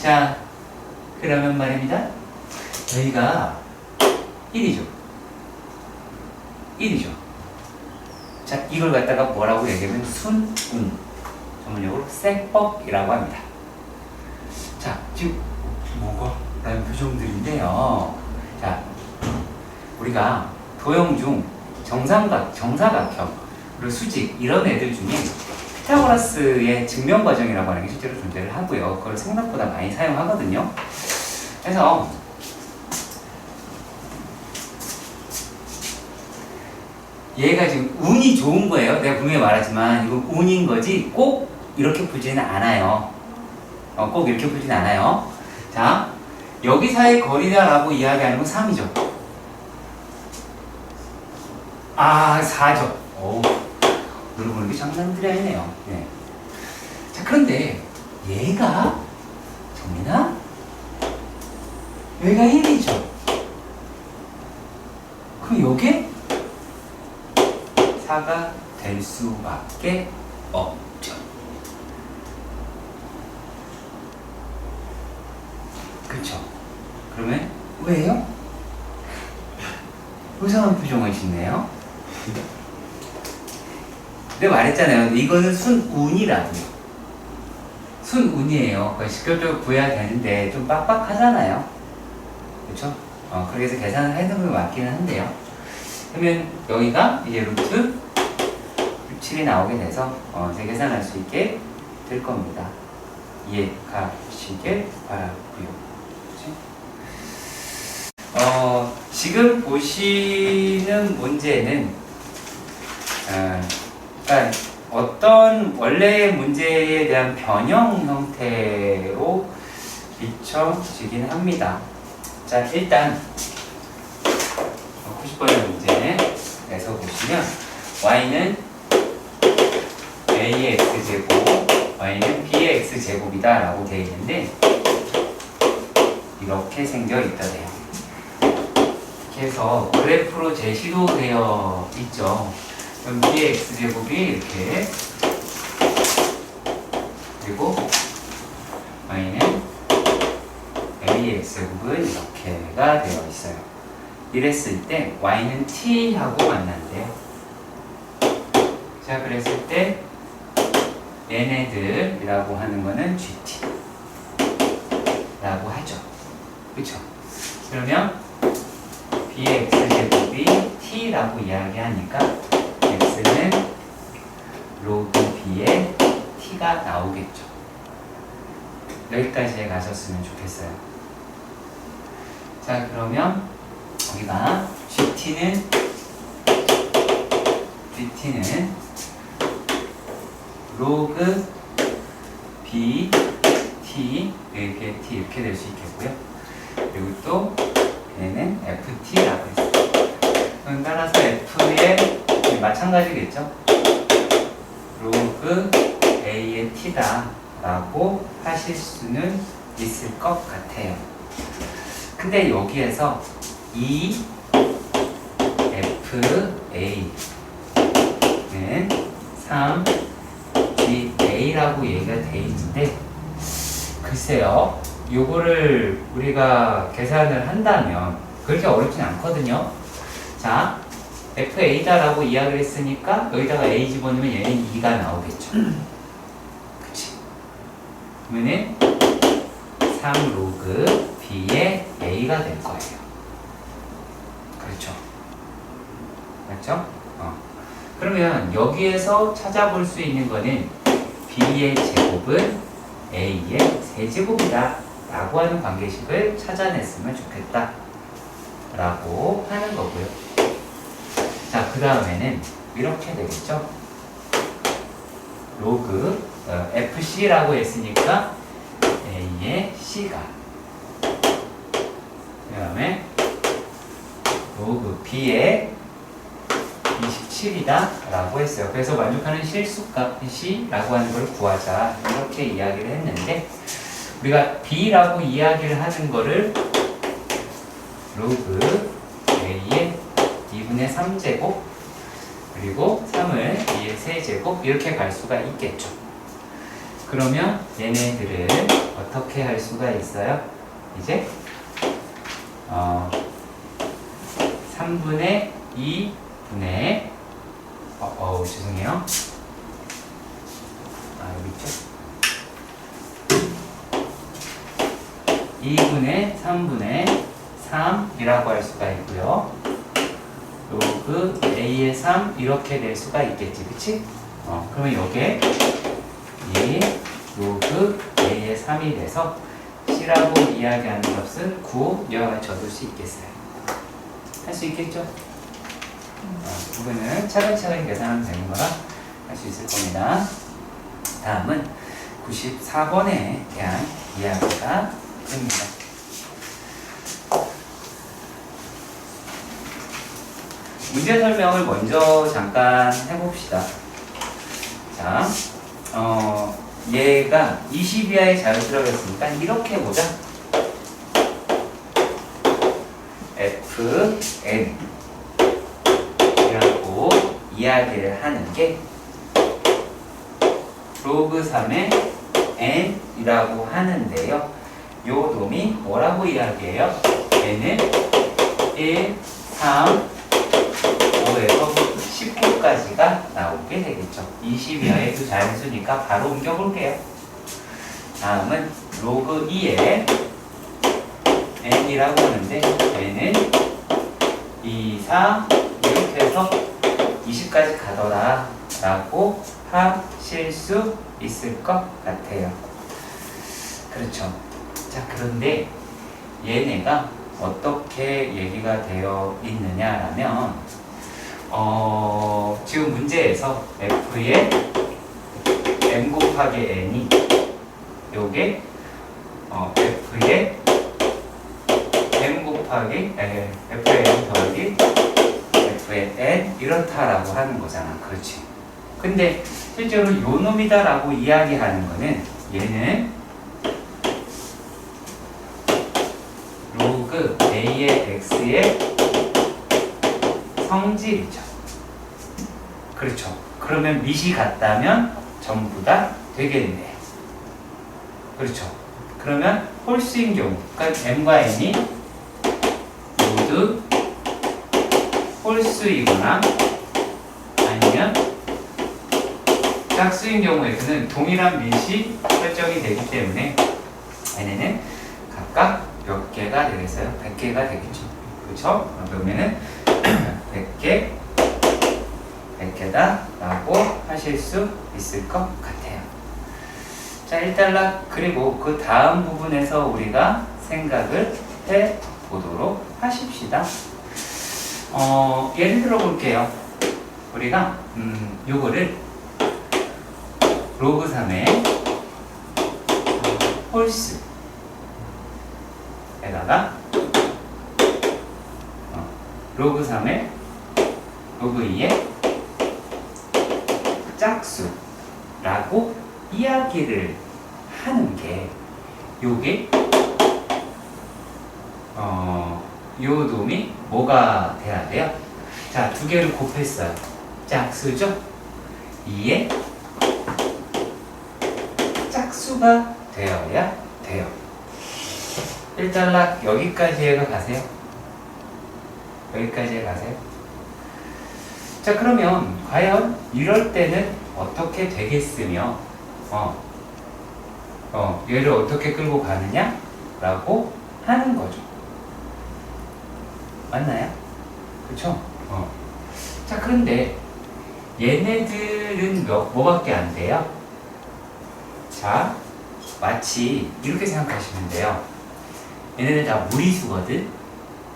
S1: 자, 그러면 말입니다. 저희가 1이죠. 자, 이걸 갖다가 뭐라고 얘기하면 순운, 전문용어로 쇠뻑이라고 합니다. 자, 지금 뭐가? 라는 표정들인데요. 자, 우리가 도형 중 정사각형, 그리고 수직 이런 애들 중에 피타고라스의 증명 과정이라고 하는 게 실제로 존재를 하고요. 그걸 생각보다 많이 사용하거든요. 그래서 얘가 지금 운이 좋은 거예요. 내가 분명히 말하지만 이건 운인 거지 꼭 이렇게 풀지는 않아요. 꼭 이렇게 풀지는 않아요. 자, 여기 사이의 거리다라고 이야기하는 건 3이죠. 4죠. 노래 보는 게 장난들이 아니네요. 네. 자, 그런데 얘가 정민아? 얘가 1이죠. 그럼 요게 4가 될 수밖에 없죠. 그쵸? 그러면 왜요? 이상한 표정을 짓네요. 내가 말했잖아요. 이거는 순운이라고요. 순운이에요. 직접적으로 구해야 되는데 좀 빡빡하잖아요. 그쵸? 그래서 계산을 해두는 게 맞기는 한데요. 그러면 여기가 이제 루트 7이 나오게 돼서 제 계산할 수 있게 될 겁니다. 이해가시길 바라고요. 지금 보시는 문제는 그러니까 어떤 원래의 문제에 대한 변형 형태로 비춰지긴 합니다. 자, 일단 90번의 문제에서 보시면 y는 a의 x제곱, y는 b의 x제곱이다 라고 되어 있는데 이렇게 생겨 있더래요. 그래서 그래프로 제시도 되어 있죠. 그럼 b의 x제곱이 이렇게, 그리고 y는 a의 x제곱은 이렇게가 되어 있어요. 이랬을 때 y는 t하고 만난대요. 자, 그랬을 때 얘네들이라고 하는 거는 gt 라고 하죠. 그쵸? 그러면 b의 x제곱이 t라고 이야기하니까 x는 로그 b의 t가 나오겠죠. 여기까지 가셨으면 좋겠어요. 자, 그러면 우리가 GT는 로그 B T 이렇게 T 이렇게 될 수 있겠고요. 그리고 또 얘는 FT라고 했어요. 따라서 F의 마찬가지겠죠. 로그 A의 T다 라고 하실 수는 있을 것 같아요. 근데 여기에서 이 FA는 3GA라고 얘기가 돼 있는데, 글쎄요, 요거를 우리가 계산을 한다면 그렇게 어렵진 않거든요. 자, FA다라고 이야기를 했으니까 여기다가 A 집어넣으면 얘는 2가 나오겠죠. 그치? 그러면은 3 로그 B의 A가 될 거예요. 그렇죠? 맞죠? 그러면 여기에서 찾아볼 수 있는 거는 B의 제곱은 A의 세제곱이다 라고 하는 관계식을 찾아냈으면 좋겠다 라고 하는 거고요. 자, 그 다음에는 이렇게 되겠죠. 로그 FC라고 했으니까 A의 C가, 그 다음에 로그 B의 27이다 라고 했어요. 그래서 만족하는 실수값 C라고 하는 걸 구하자 이렇게 이야기를 했는데, 우리가 B라고 이야기를 하는 거를 로그 A의 2분의 3제곱 그리고 3을 2의 세제곱 이렇게 갈 수가 있겠죠. 그러면 얘네들은 어떻게 할 수가 있어요? 이제 3분의 2분의 죄송해요. 여기 있죠. 2분의 3분의 3이라고 할 수가 있고요. 로그 A의 3 이렇게 될 수가 있겠지, 그치? 그러면 여기에 이 로그 A의 3이 돼서 C라고 이야기하는 값은 9 이와 적을 수 있겠어요. 할 수 있겠죠? 부분은 차근차근 계산하면 되는 거라 할 수 있을 겁니다. 다음은 94번에 대한 이야기가 됩니다. 문제 설명을 먼저 잠깐 해봅시다. 자, 얘가 20 이하의 자연수라고 했으니까 이렇게 보자. FN 이라고 이야기를 하는 게 로그 3의 n 이라고 하는데요. 요 놈이 뭐라고 이야기해요? n은 1, 3, 5에서 19까지가 나오게 되겠죠. 20 이하의 두 자연수니까 바로 옮겨볼게요. 다음은 로그 2의 n이라고 하는데 n은 2, 4 이렇게 해서 20까지 가더라 라고 하실 수 있을 것 같아요. 그렇죠. 자, 그런데 얘네가 어떻게 얘기가 되어 있느냐라면 지금 문제에서 f의 m 곱하기 n이 요게 f의 m 곱하기 f의 m 더하기 f의 n 이렇다라고 하는 거잖아. 그렇지. 근데 실제로 요 놈이다라고 이야기하는 거는 얘는 x의 성질이죠. 그렇죠. 그러면 밑이 같다면 전부 다 되겠네. 그렇죠. 그러면 홀수인 경우, 그러니까 m과 n이 모두 홀수이거나 아니면 짝수인 경우에는 동일한 밑이 설정이 되기 때문에 얘네는 각각 몇 개가 되겠어요? 100개가 되겠죠. 그렇죠? 그러면은 100개다 라고 하실 수 있을 것 같아요. 자, 일단 그리고 그 다음 부분에서 우리가 생각을 해 보도록 하십시다. 예를 들어 볼게요. 우리가 요거를 로그 3의 홀수에다가 로그 3의 로그 2의 짝수라고 이야기를 하는 게 요게 요 놈이 뭐가 돼야 돼요? 자, 두 개를 곱했어요. 짝수죠? 2의 짝수가 되어야 돼요. 일단 여기까지 해가 가세요. 여기까지 해 가세요. 자, 그러면 과연 이럴 때는 어떻게 되겠으며 얘를 어떻게 끌고 가느냐? 라고 하는 거죠. 맞나요? 그쵸? 자, 그런데 얘네들은 뭐밖에 안 돼요? 자, 마치 이렇게 생각하시면 돼요. 얘네들 다 무리수거든?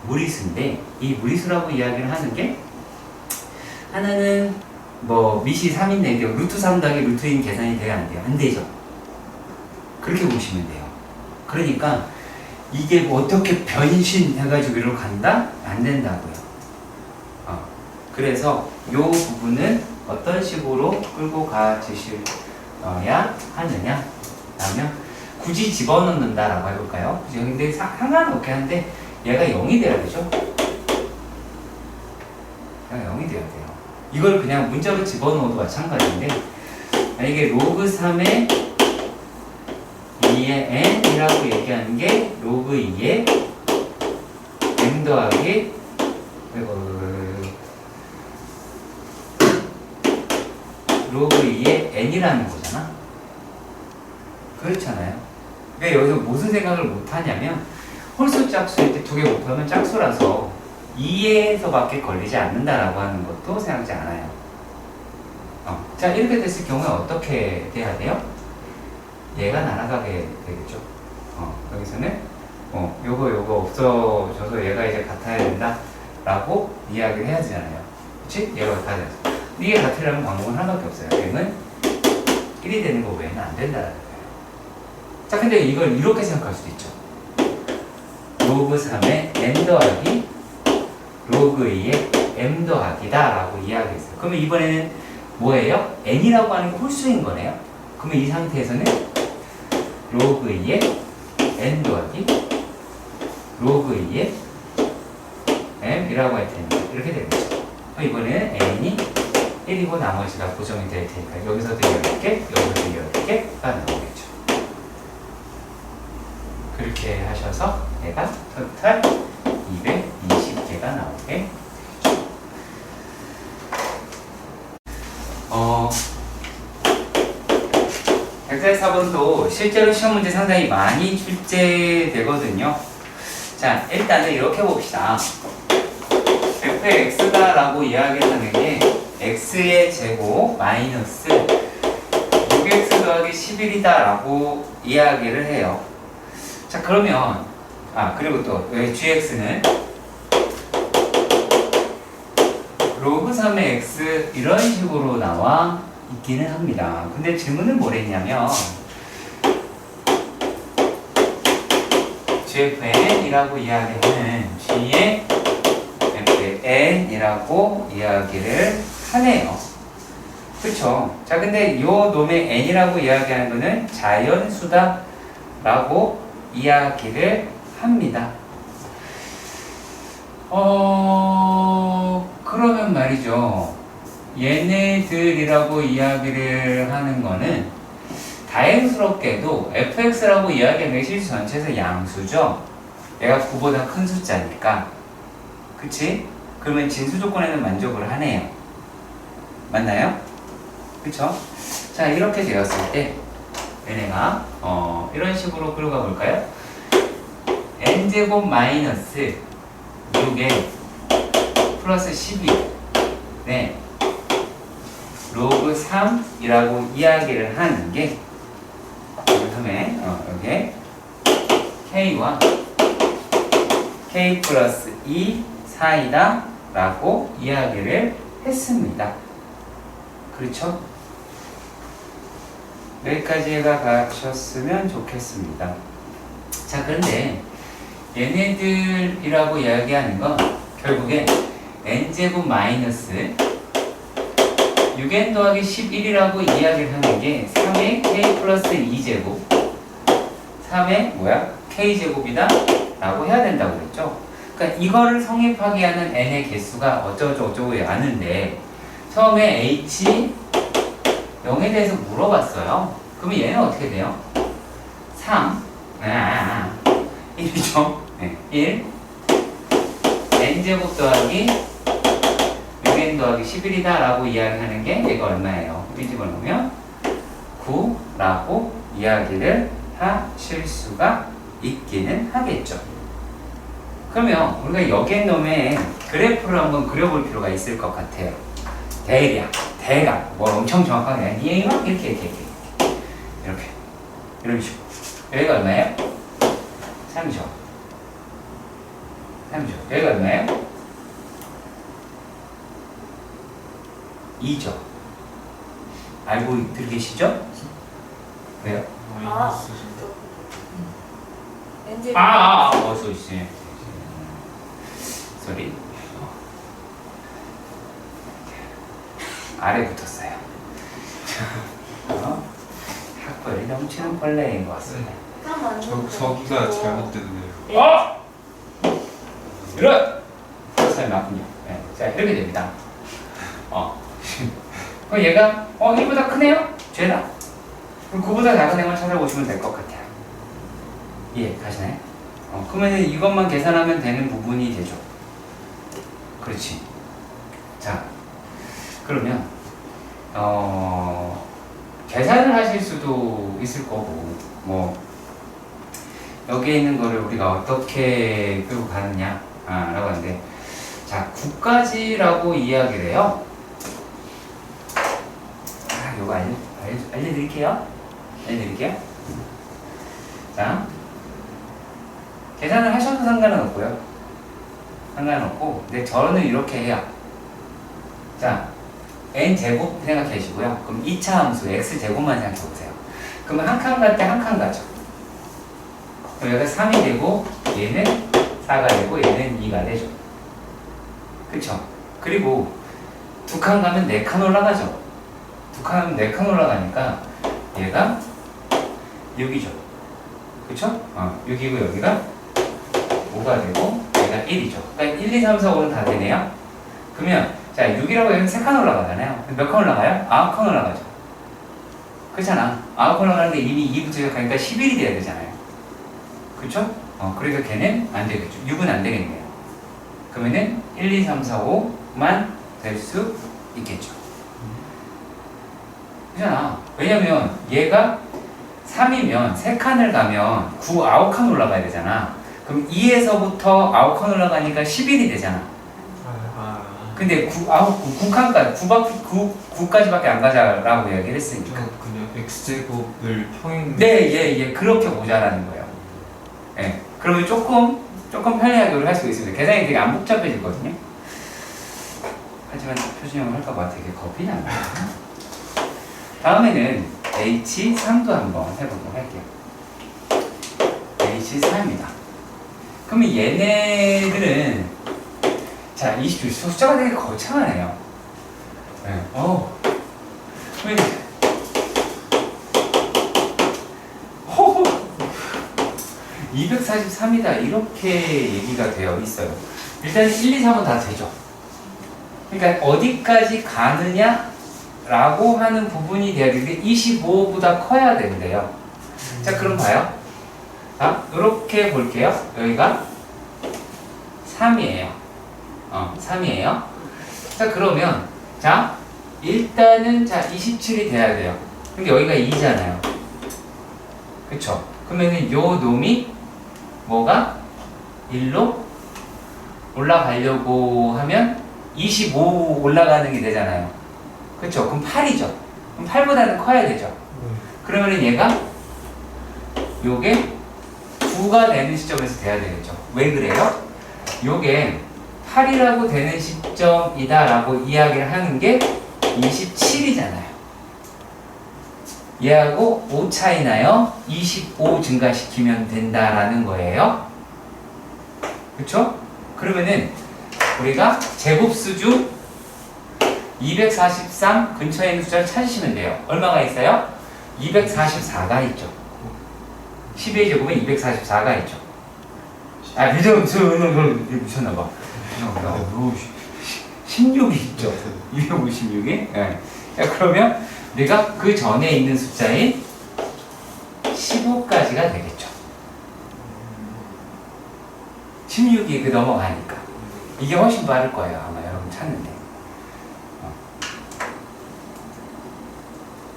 S1: 무리수인데 이 무리수라고 이야기를 하는 게 하나는 뭐 밑이 3인데 루트 3 더하기 루트 2인 계산이 돼야 안 돼요? 안 되죠. 그렇게 보시면 돼요. 그러니까 이게 뭐 어떻게 변신해가지고 이리로 간다? 안 된다고요. 그래서 요 부분은 어떤 식으로 끌고 가주셔야 하느냐? 라면 굳이 집어넣는다라고 해볼까요? 근데 상관없긴 한데 얘가 0이 돼야 되죠? 얘가 0이 돼야 돼요. 이걸 그냥 문자로 집어넣어도 마찬가지인데 이게 로그 3의 2의 n이라고 얘기하는 게 로그 2의 n 더하기 로그 2의 n이라는 거잖아. 그렇잖아요. 그러니까 여기서 무슨 생각을 못 하냐면 홀수 짝수일 때 두 개 곱하면 짝수라서 2에서밖에 걸리지 않는다라고 하는 것도 생각지 않아요. 자, 이렇게 됐을 경우에 어떻게 돼야 돼요? 얘가 날아가게 되겠죠. 여기서는 요거 없어져서 얘가 이제 같아야 된다 라고 이야기를 해야 되잖아요. 그치? 얘가 같아야 돼. 이게 같으려면 방법은 하나밖에 없어요. m은 1이 되는 거 외에는 안 된다라는 거예요. 자, 근데 이걸 이렇게 생각할 수도 있죠. 로그 3의 n 더하기 로그 2의 m 더하기다 라고 이야기했어요. 그러면 이번에는 뭐예요? n이라고 하는 게 홀수인 거네요. 그러면 이 상태에서는 로그 2의 n 더하기 로그 2의 m이라고 할 테니까 이렇게 되겠죠. 이번에는 n이 1이고 나머지가 고정이 될 테니까 여기서도 10개, 여기서도 10개가 나오겠죠. 그렇게 하셔서 얘가 토탈 220개가 나오게 되죠. 엑셀 4번도 실제로 시험 문제 상당히 많이 출제되거든요. 자, 일단은 이렇게 봅시다. fx다 라고 이야기를 하는 게 x의 제곱 마이너스 6x 더하기 11이다 라고 이야기를 해요. 자, 그러면 그리고 또 gx는 로그 3의 x 이런 식으로 나와 있기는 합니다. 근데 질문은 뭐랬냐면 gfn이라고 이야기하는 g의 fn이라고 이야기를 하네요. 그쵸? 자, 근데 요 놈의 n이라고 이야기하는 거는 자연수다 라고 이야기를 합니다. 그러면 말이죠. 얘네들이라고 이야기를 하는 거는 다행스럽게도 fx라고 이야기하는 게 실수 전체에서 양수죠. 얘가 9보다 큰 숫자니까. 그치? 그러면 진수 조건에는 만족을 하네요. 맞나요? 그쵸? 자, 이렇게 되었을 때 얘네가 이런 식으로 끌어가 볼까요? n제곱 마이너스 6n 플러스 12 네 로그 3이라고 이야기를 하는 게 그다음에 여기 k와 k 플러스 2 사이다 라고 이야기를 했습니다. 그렇죠? 여기까지가 가셨으면 좋겠습니다. 자, 그런데 얘네들이라고 이야기하는 건 결국에 n제곱 마이너스 6n 더하기 11이라고 이야기를 하는 게 3의 k 플러스 2제곱 3의 뭐야? k제곱이다 라고 해야 된다고 그랬죠. 그러니까 이거를 성립하게 하는 n의 개수가 어쩌고저쩌고 아는데 처음에 h 0에 대해서 물어봤어요. 그러면 얘는 어떻게 돼요? 3 1이죠. 네, 1 n제곱 더하기 6n 더하기 11이다 라고 이야기하는 게 얘가 얼마예요? 이 집어넣으면 9라고 이야기를 하실 수가 있기는 하겠죠. 그러면 우리가 여객놈의 그래프를 한번 그려볼 필요가 있을 것 같아요. 대략 뭐 엄청 정확하게 아니에요. 이렇게 이런 식으로. 여기가 얼마예요? 3죠. 여기가 얼마예요? 2죠. 알고 들으시죠? 왜요?
S3: 마이너스
S2: 엔젤
S1: 소리. 소리. 아래 붙었어요. 학벌이 넘치는 벌레인 것 같습니다.
S3: 저기가 잘못됐네요.
S1: 이런! 사람이 맞군요. 네. 자, 이렇게 됩니다. 그럼 얘가 1보다 크네요? 죄다. 그럼 9보다 작은 애만 찾아보시면 될 것 같아요. 이해 가시나요? 그러면 이것만 계산하면 되는 부분이 되죠. 그렇지. 자, 그러면 계산을 하실 수도 있을 거고 뭐 여기에 있는 거를 우리가 어떻게 끌고 가느냐 라고 하는데, 자, 9까지라고 이야기를 해요. 요거 알려드릴게요. 자, 계산을 하셔도 상관은 없고요. 근데 저는 이렇게 해요. 자, n제곱 생각하시고요. 그럼 2차 함수 x제곱만 생각해보세요. 그러면 한 칸 갈 때 한 칸 가죠. 그럼 여기가 3이 되고 얘는 4가 되고 얘는 2가 되죠. 그쵸? 그리고 두 칸 가면 4칸 올라가죠. 두 칸 하면 4칸 올라가니까 얘가 6이죠. 그쵸? 6이고 여기가 5가 되고 얘가 1이죠. 그러니까 1, 2, 3, 4, 5는 다 되네요. 그러면 자, 6이라고 해서 3칸 올라가잖아요. 몇 칸 올라가요? 9칸 올라가죠. 그렇잖아. 9칸 올라가는데 이미 2부터 시작하니까 11이 돼야 되잖아요. 그쵸? 그러니까 걔는 안 되겠죠. 6은 안 되겠네요. 그러면은 1, 2, 3, 4, 5만 될 수 있겠죠. 그렇잖아. 왜냐면 얘가 3이면 3칸을 가면 9, 9칸 올라가야 되잖아. 그럼 2에서부터 9칸 올라가니까 11이 되잖아. 근데 9까지밖에 안 가자라고 이야기를 했으니까.
S3: 그냥 x제곱을 평행.
S1: 네, 그렇게 보자라는 거예요. 네, 그러면 조금 편리하게 할 수 있습니다. 계산이 되게 안 복잡해지거든요. 하지만 표준형을 할까봐 되게 겁이 나요. 다음에는 H3도 한번 해보도록 할게요. H3입니다. 그러면 얘네들은 자, 20줄 숫자가 되게 거창하네요. 네. 243이다 이렇게 얘기가 되어 있어요. 일단 1, 2, 3은 다 되죠. 그러니까 어디까지 가느냐라고 하는 부분이 돼야 되는데 25보다 커야 된대요. 자, 그럼 봐요. 자, 이렇게 볼게요. 여기가 3이에요. 3이에요. 자, 그러면 자, 일단은 자 27이 돼야 돼요. 근데 여기가 2잖아요. 그쵸? 그러면은 요 놈이 뭐가 1로 올라가려고 하면 25 올라가는 게 되잖아요. 그쵸? 그럼 8이죠. 그럼 8보다는 커야 되죠. 그러면은 얘가 요게 9가 되는 시점에서 돼야 되겠죠. 왜 그래요? 요게 8이라고 되는 시점이다 라고 이야기를 하는 게 27이잖아요. 얘하고 5 차이 나요. 25 증가시키면 된다라는 거예요. 그쵸? 그러면은 우리가 제곱수 중 243 근처에 있는 숫자를 찾으시면 돼요. 얼마가 있어요? 244가 있죠. 12의 제곱은 244가 있죠. 아, 미쳤나봐. 16이 있죠. 256이? 네. 자, 그러면 내가 그 전에 있는 숫자인 15까지가 되겠죠. 16이 그 넘어가니까. 이게 훨씬 빠를 거예요. 아마 여러분 찾는데.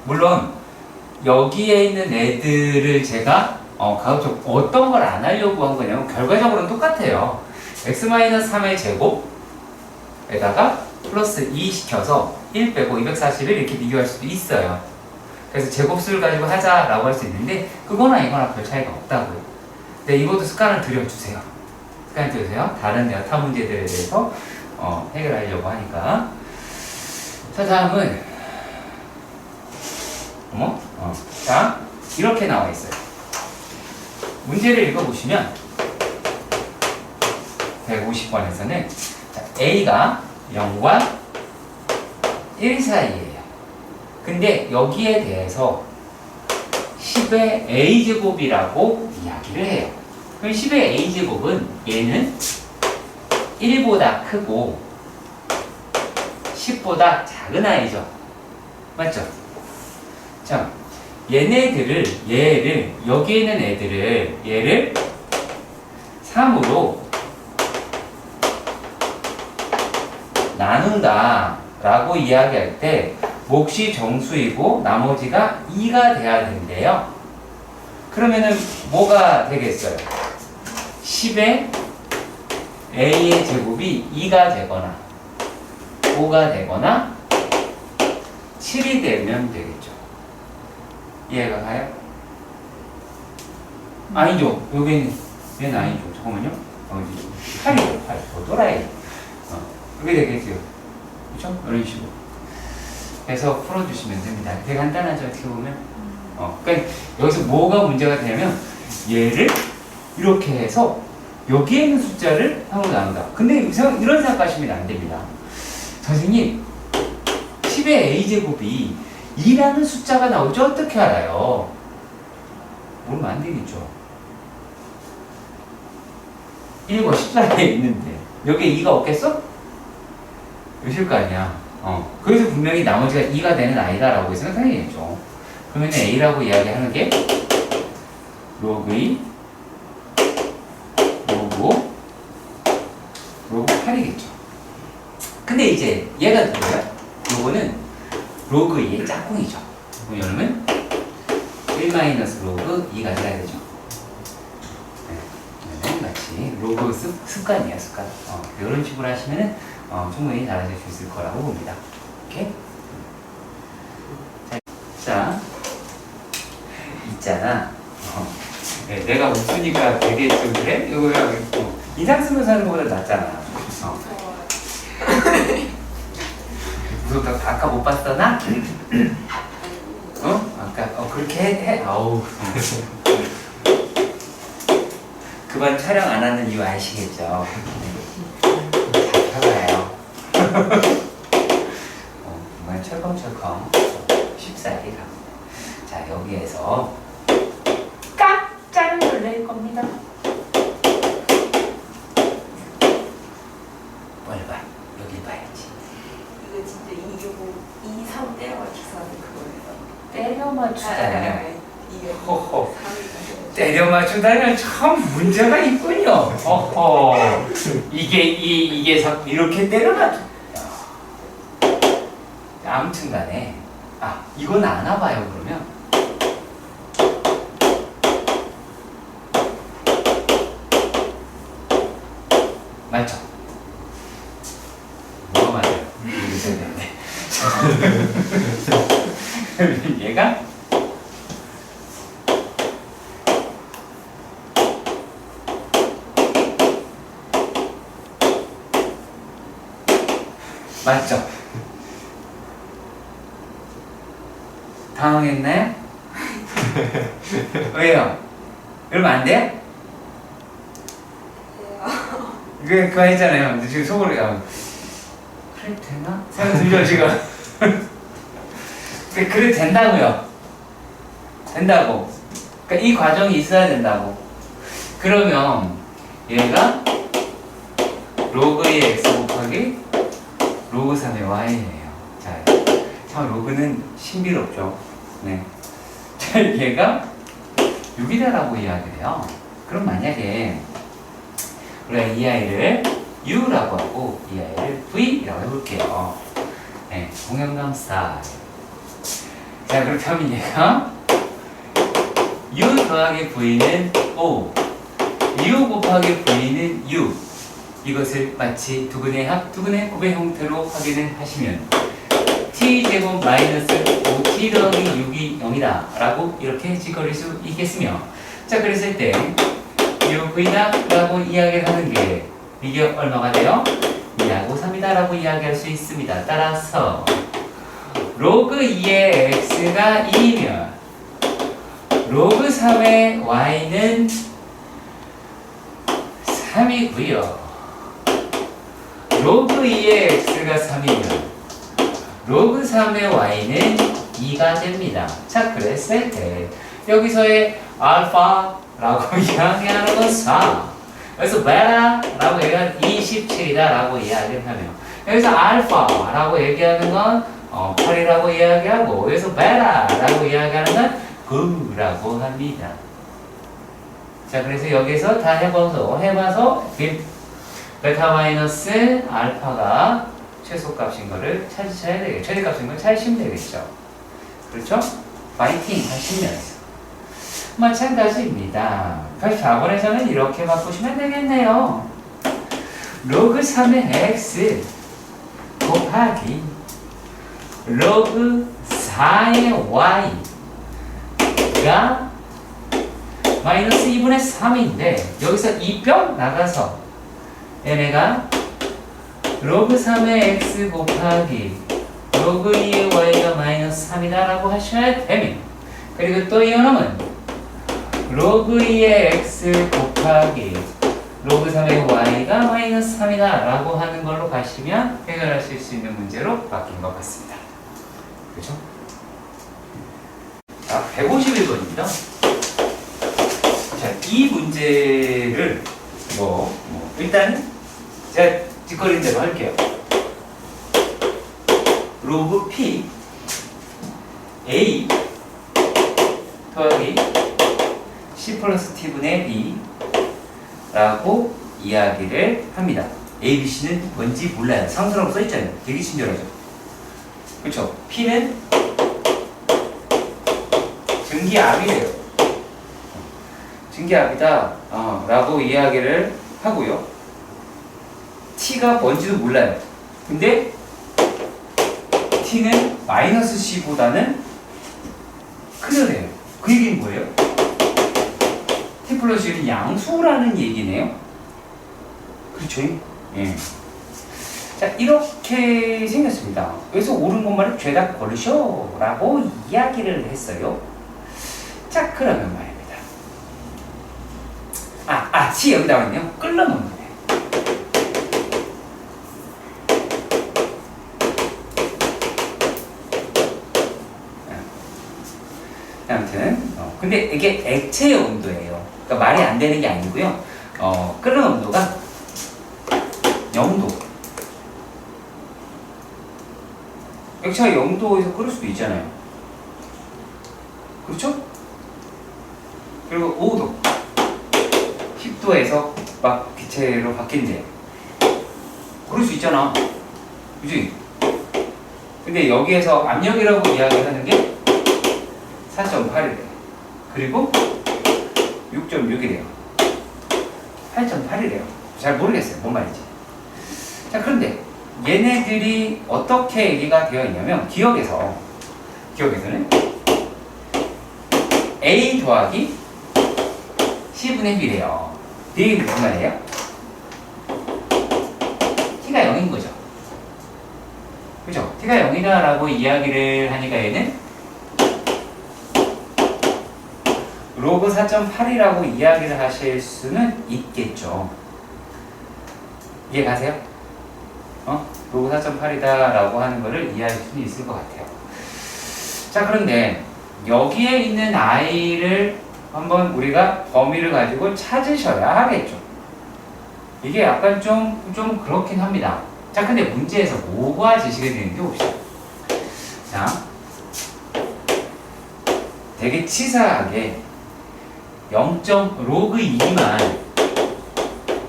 S1: 물론, 여기에 있는 애들을 제가 가급적 어떤 걸 안 하려고 한 거냐면 결과적으로는 똑같아요. x-3의 제곱에다가 플러스 2 시켜서 1 빼고 241 이렇게 비교할 수도 있어요. 그래서 제곱수를 가지고 하자라고 할 수 있는데 그거나 이거나 별 차이가 없다고요. 근데 이것도 습관을 들여주세요. 습관을 들여주세요. 다른 여타 문제들에 대해서 해결하려고 하니까. 자, 다음은 자, 이렇게 나와 있어요. 문제를 읽어보시면 150번에서는 A가 0과 1 사이예요. 근데 여기에 대해서 10의 A제곱이라고 이야기를 해요. 그럼 10의 A제곱은 얘는 1보다 크고 10보다 작은 아이죠. 맞죠? 자, 얘네들을, 여기 있는 애들을, 얘를 3으로 나눈다 라고 이야기할 때 몫이 정수이고 나머지가 2가 돼야 된대요. 그러면은 뭐가 되겠어요? 10의 A의 제곱이 2가 되거나 5가 되거나 7이 되면 되겠죠. 이해가 가요? 아니죠. 여기는 얘는 아니죠. 잠깐만요. 8이죠. 8. 또라이. 그게 되겠죠. 그렇죠? 이런 식으로. 그래서 풀어주시면 됩니다. 되게 간단하죠. 어떻게 보면. 그러니까 여기서 뭐가 문제가 되냐면 얘를 이렇게 해서 여기에 있는 숫자를 3으로 나눈다. 근데 이런 생각하시면 안 됩니다. 선생님, 10의 A제곱이 2라는 숫자가 나오지 어떻게 알아요? 모르면 안 되겠죠. 1과 14에 있는데 여기에 2가 없겠어? 있을 거 아니야. 그래서 분명히 나머지가 2가 되는 아이다라고 생각해야겠죠. 그러면 A라고 이야기하는 게 로그 2, 로그 8이겠죠. 근데 이제 얘가 누구야? 요거는 로그 2의 짝꿍이죠. 그럼 여러분 1 마이너스 로그 2가 돼야 되죠. 네, 마치 로그 습관이에요, 습관. 이런 식으로 하시면은 충분히 잘하실 수 있을 거라고 봅니다. 오케이? 자, 있잖아. 네, 내가 웃으니까 되게 좀 그래? 이거 인상 쓰면서 하는 것보다 낫잖아. 무섭다. 아까 못 봤어, 나? 아까, 그렇게 해. 아우. 그만 촬영 안 하는 이유 아시겠죠? 잡혀가요. 정말 철컹철컹 쉽사리 갑니다. 자, 여기에서 깜짝 놀랄 겁니다.
S2: 이게 뭐 2, 3 때려 맞춰서 하는 그거예요.
S1: 때려 맞추다니요.
S2: 이게
S1: 호호.
S2: 3이
S1: 때려 맞추다니는 참 문제가 있군요. 어허. 이게 이렇게 때려 맞추. 아무튼간에 이건 아나 봐요 그러면. 맞죠? 뭐가 맞아요? 얘가 맞죠? 당황했나요? 왜요? 이러면 안 돼요? 그거 했잖아요. 근데 지금 속으로 그래 되나? 생각 들죠 지금? 그래 된다고요. 된다고. 그러니까 이 과정이 있어야 된다고. 그러면 얘가 로그의 x 곱하기 로그 3의 y예요. 자, 참 로그는 신비롭죠. 네. 자, 얘가 6이다라고 이야기를 해요. 그럼 만약에 우리가 이 아이를 U라고 하고 이 아이를 V라고 해볼게요. 네, 공연감 스타일. 자, 그렇게 하면 얘가 U 더하기 V는 O, U 곱하기 V는 U. 이것을 마치 두근의 합, 두근의 곱의 형태로 확인을 하시면 T제곱 마이너스 5T 더하기 6이 0이다 라고 이렇게 짓거릴 수 있겠으며, 자, 그랬을 때 UV다 라고 이야기를 하는 게 이게 얼마가 돼요? 2하고 3이다 라고 이야기할 수 있습니다. 따라서 로그 2의 x가 2이면 로그 3의 y는 3이고요. 로그 2의 x가 3이면 로그 3의 y는 2가 됩니다. 자, 그랬을 때 여기서의 알파라고 이야기하는 건 4. 여기서 베타라고 얘기하면 27이다 라고 이야기를 하면, 여기서 알파라고 얘기하는 건 8이라고 이야기하고, 여기서 베타라고 이야기하는 건 9라고 합니다. 자, 그래서 여기서 다 해봐서 베타 마이너스 알파가 최소값인 거를 찾으셔야 되겠죠. 최대값인 걸 찾으시면 되겠죠. 그렇죠? 파이팅 하시면서 마찬가지입니다. 84번에서는 이렇게 바꾸시면 되겠네요. 로그 3의 x 곱하기 로그 4의 y가 마이너스 2분의 3인데 여기서 2뼈 나가서 얘네가 로그 3의 x 곱하기 로그 2의 y가 마이너스 3이다 라고 하셔야 되면, 그리고 또 이 놈은 로그 2의 x 곱하기 로그 3의 y가 마이너스 3이다 라고 하는 걸로 가시면 해결하실 수 있는 문제로 바뀐 것 같습니다. 그렇죠? 자, 151번입니다. 자, 이 문제를 일단 제가 뒷거리는 대로 할게요. 로그 P A 더하기 C 플러스 T분의 B 라고 이야기를 합니다. A, B, C는 뭔지 몰라요. 상수라고 써있잖아요. 되게 친절하죠. 그렇죠? P는 증기압이래요. 증기압이다 라고 이야기를 하고요. T가 뭔지도 몰라요. 근데 T는 마이너스 C보다는 크더래요. 그 얘기는 뭐예요? T 플러스 C는 양수라는 얘기네요. 그렇죠? 예. 자, 이렇게 생겼습니다. 그래서 옳은 것만을 죄다 고르셔 라고 이야기를 했어요. 자, 그러면 말입니다. T 여기 나와있네요. 끌어놓는 거예요. 아무튼 근데 이게 액체의 온도예요. 그러니까 말이 안 되는 게 아니고요. 끓는 온도가 0도. x가 0도에서 끓을 수도 있잖아요. 그렇죠? 그리고 5도, 10도에서 막 기체로 바뀐대. 그럴 수 있잖아. 그지? 근데 여기에서 압력이라고 이야기하는 게 4.8이래요. 그리고 6.6이래요. 8.8이래요. 잘 모르겠어요. 뭔 말인지. 자, 그런데 얘네들이 어떻게 얘기가 되어 있냐면 기억에서는 A 더하기 C분의 B래요. 이 얘기는 무슨 말이에요? T가 0인 거죠. 그죠? T가 0이다라고 이야기를 하니까 얘는 로그 4.8이라고 이야기를 하실 수는 있겠죠. 이해가세요? 로그 4.8이다라고 하는 거를 이해할 수는 있을 것 같아요. 자, 그런데 여기에 있는 i를 한번 우리가 범위를 가지고 찾으셔야 하겠죠. 이게 약간 좀 그렇긴 합니다. 자, 근데 문제에서 뭐가 제시가 되는지 봅시다. 자, 되게 치사하게 로그 2만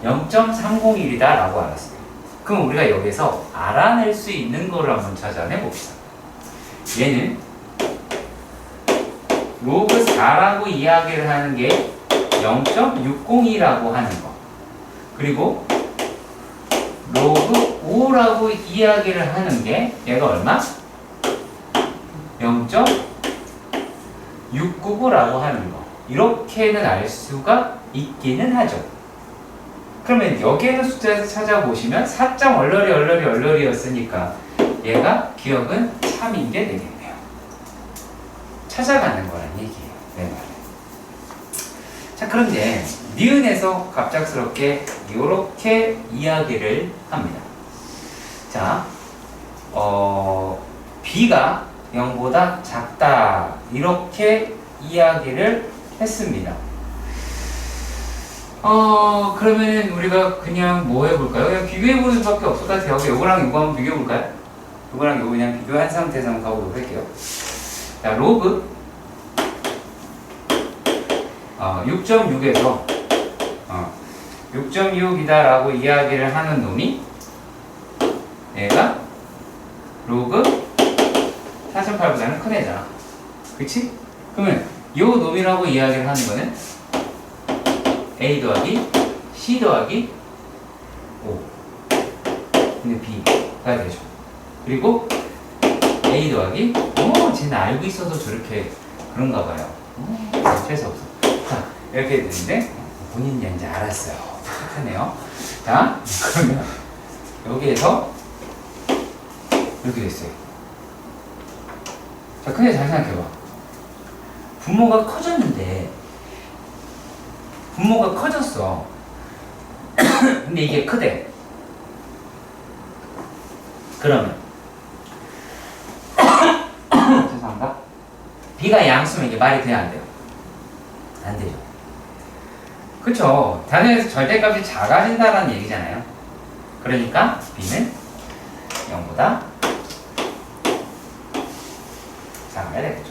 S1: 0.301이다 라고 알았어요. 그럼 우리가 여기서 알아낼 수 있는 거를 한번 찾아내 봅시다. 얘는 로그 4라고 이야기를 하는 게 0.602라고 하는 거, 그리고 로그 5라고 이야기를 하는 게 얘가 얼마? 0.699라고 하는 거. 이렇게는 알 수가 있기는 하죠. 그러면 여기에는 숫자에서 찾아보시면 4. 얼러리였으니까 얘가 기억은 3인 게 되겠네요. 찾아가는 거란 얘기예요. 내 말은. 자, 그런데 니은에서 갑작스럽게 이렇게 이야기를 합니다. 자, B가 0보다 작다 이렇게 이야기를 했습니다. 그러면 우리가 그냥 뭐 해볼까요? 그냥 비교해보는 수밖에 없을 것 같아요. 요거랑 요거 한번 비교해볼까요? 요거랑 요거 그냥 비교한 상태에서 한번 가보도록 할게요. 자, 로그 6.6에서 6.6이다 라고 이야기를 하는 놈이 얘가 로그 4.8보다는 큰 애잖아. 그치? 그러면 요 놈이라고 이야기를 하는 거는 A 더하기 C 더하기 5 근데 B가 되죠. 그리고 A 더하기 쟤는 알고 있어서 저렇게 그런가 봐요. 어쩔 수 없어. 자, 이렇게 되는데 본인이 이제 알았어요. 똑똑하네요. 자, 그러면 여기에서 이렇게 됐어요. 자, 근데 잘 생각해봐. 분모가 커졌어. 근데 이게 크대. 그러면 죄송합니다. B가 양수면 이게 말이 돼야 안 돼요? 안 되죠. 그쵸? 단위에서 절대값이 작아진다라는 얘기잖아요. 그러니까 B는 0보다 작아야 되겠죠.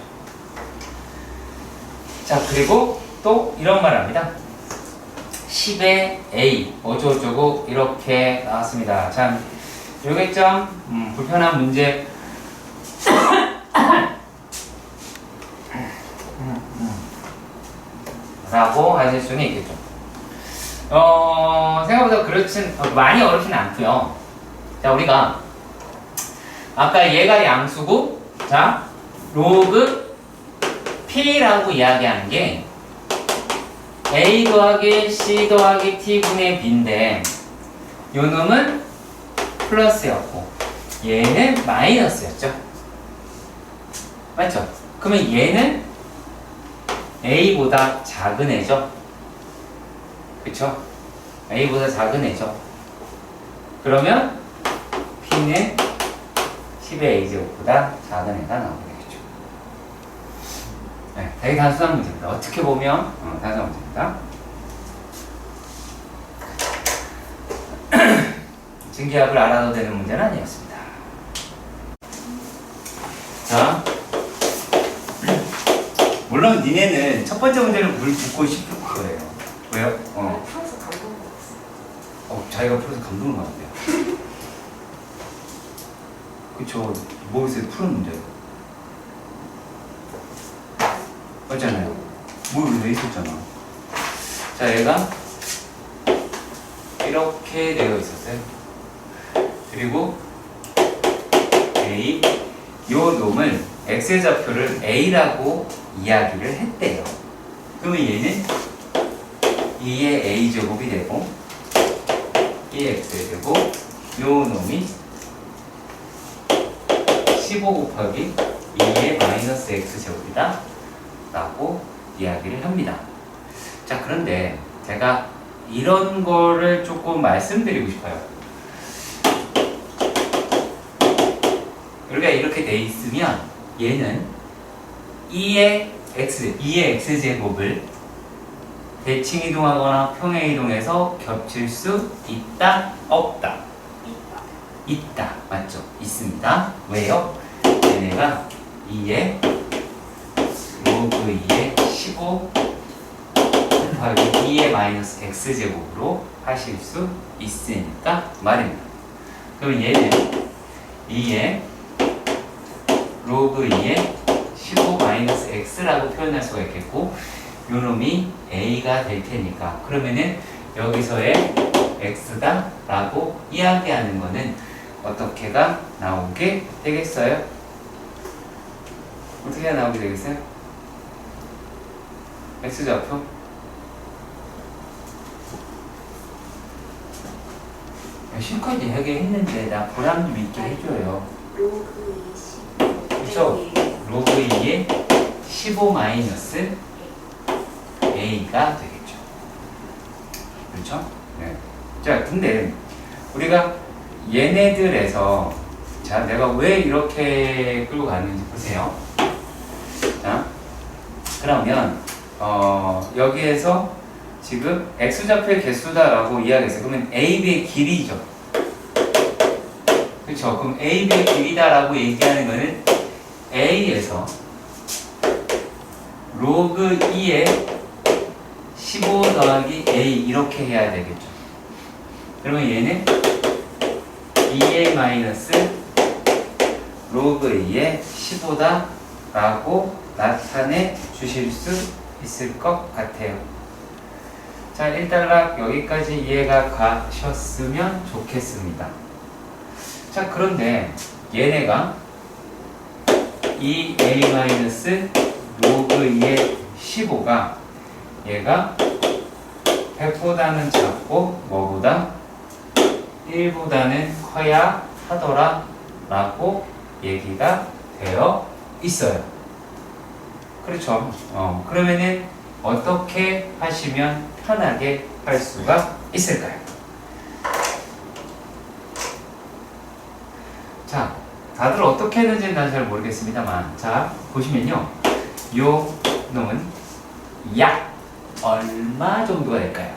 S1: 자, 그리고 또 이런 말 합니다. 10의 A 어쩌고저쩌고 이렇게 나왔습니다. 참 요게 좀 불편한 문제 라고 하실 수는 있겠죠. 생각보다 많이 어렵진 않고요. 자, 우리가 아까 얘가 양수고, 자, 로그 P라고 이야기하는 게 A 더하기 C 더하기 T분의 B인데 요 놈은 플러스였고 얘는 마이너스였죠. 맞죠? 그러면 얘는 A보다 작은 애죠. 그쵸? A보다 작은 애죠. 그러면 P는 10의 A제곱보다 작은 애가 나오게 되겠죠. 네, 되게 단순한 문제입니다. 어떻게 보면 단순한 문제입니다. 증기압을 알아도 되는 문제는 아니었습니다. 물론 니네는 첫 번째 문제는 물 붓고 싶을 거예요. 왜요?
S2: 풀어서 감동 먹었어.
S1: 자기가 풀어서 감동을 받았대요. 그쵸. 모의고사 풀었는데. 맞잖아요. 모의고사 있었잖아. 자, 얘가 이렇게 되어 있었어요. 그리고 A, 요 놈을 x의 좌표를 a라고 이야기를 했대요. 그러면 얘는 2의 a제곱이 되고 2x이 되고 요 놈이 15 곱하기 2의 마이너스 x제곱이다 라고 이야기를 합니다. 자, 그런데 제가 이런 거를 조금 말씀드리고 싶어요. 우리가 이렇게 돼 있으면 얘는 2의 x제곱을 대칭 이동하거나 평행 이동해서 겹칠 수 있다? 없다? 있다. 맞죠? 있습니다. 왜요? 얘네가 2의 로그 2의 15 곱하기 2의 마이너스 x제곱으로 하실 수 있으니까 말입니다. 그럼 얘는 2의 로그 2의 15 마이너스 x라고 표현할 수가 있겠고 요 놈이 a가 될 테니까 그러면은 여기서의 x다 라고 이야기하는 거는 어떻게가 나오게 되겠어요? 어떻게 나오게 되겠어요? x좌표 실컷 이야기했는데 나 보람 좀 있게 해줘요.
S2: 로그 20.
S1: 그쵸? 로그 2의 15 마이너스 a가 되겠죠. 그렇죠? 네. 자, 근데 우리가 얘네들에서 자, 내가 왜 이렇게 끌고 가는지 보세요. 자, 그러면 여기에서 지금 x좌표의 개수다라고 이야기했어요. 그러면 AB의 길이죠. 그렇죠? 그럼 AB의 길이다라고 얘기하는 거는 A에서 로그 2의 15 더하기 A 이렇게 해야 되겠죠. 그러면 얘는 2A 마이너스 로그 2의 15다 라고 나타내 주실 수 있을 것 같아요. 자, 일단락 여기까지 이해가 가셨으면 좋겠습니다. 자, 그런데 얘네가 2A 마이너스 로그 2의 15가 얘가 100보다는 작고 뭐보다 1보다는 커야 하더라 라고 얘기가 되어 있어요. 그렇죠. 그러면은 어떻게 하시면 편하게 할 수가 있을까요? 자, 다들 어떻게 했는지는 난 잘 모르겠습니다만 자, 보시면요 요 놈은 약 얼마 정도가 될까요?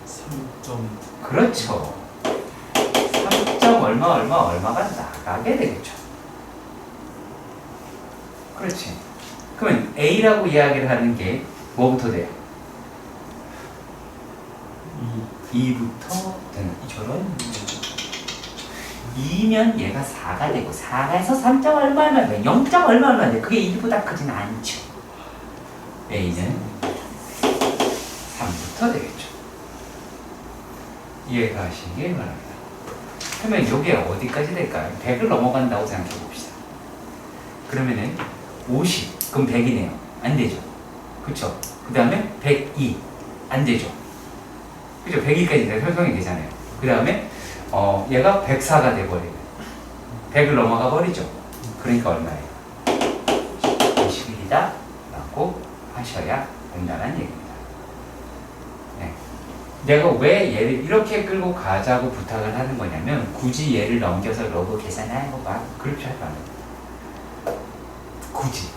S3: 3점
S1: 그렇죠. 3점 얼마가 나가게 되겠죠. 그렇지. 그러면 A라고 이야기를 하는 게 뭐부터 돼요? 2부터 되는 저런 2면 얘가 4가 되고 4에서 3점 얼마 0점 얼마 돼. 그게 1보다 크지는 않죠. A는 3부터 되겠죠. 이해가 하시길 바랍니다. 그러면 이게 어디까지 될까요? 100을 넘어간다고 생각해 봅시다. 그러면은 50, 그럼 100이네요. 안 되죠. 그쵸? 그 다음에 102, 안 되죠. 그죠? 102까지 설정이 되잖아요. 그 다음에 얘가 104가 돼버리면 100을 넘어가 버리죠. 그러니까 얼마예요? 51이다 라고 하셔야 된다는 얘기입니다. 네. 내가 왜 얘를 이렇게 끌고 가자고 부탁을 하는 거냐면 굳이 얘를 넘겨서 로그 계산하는 거 그렇게 할 거 아니에요. 굳이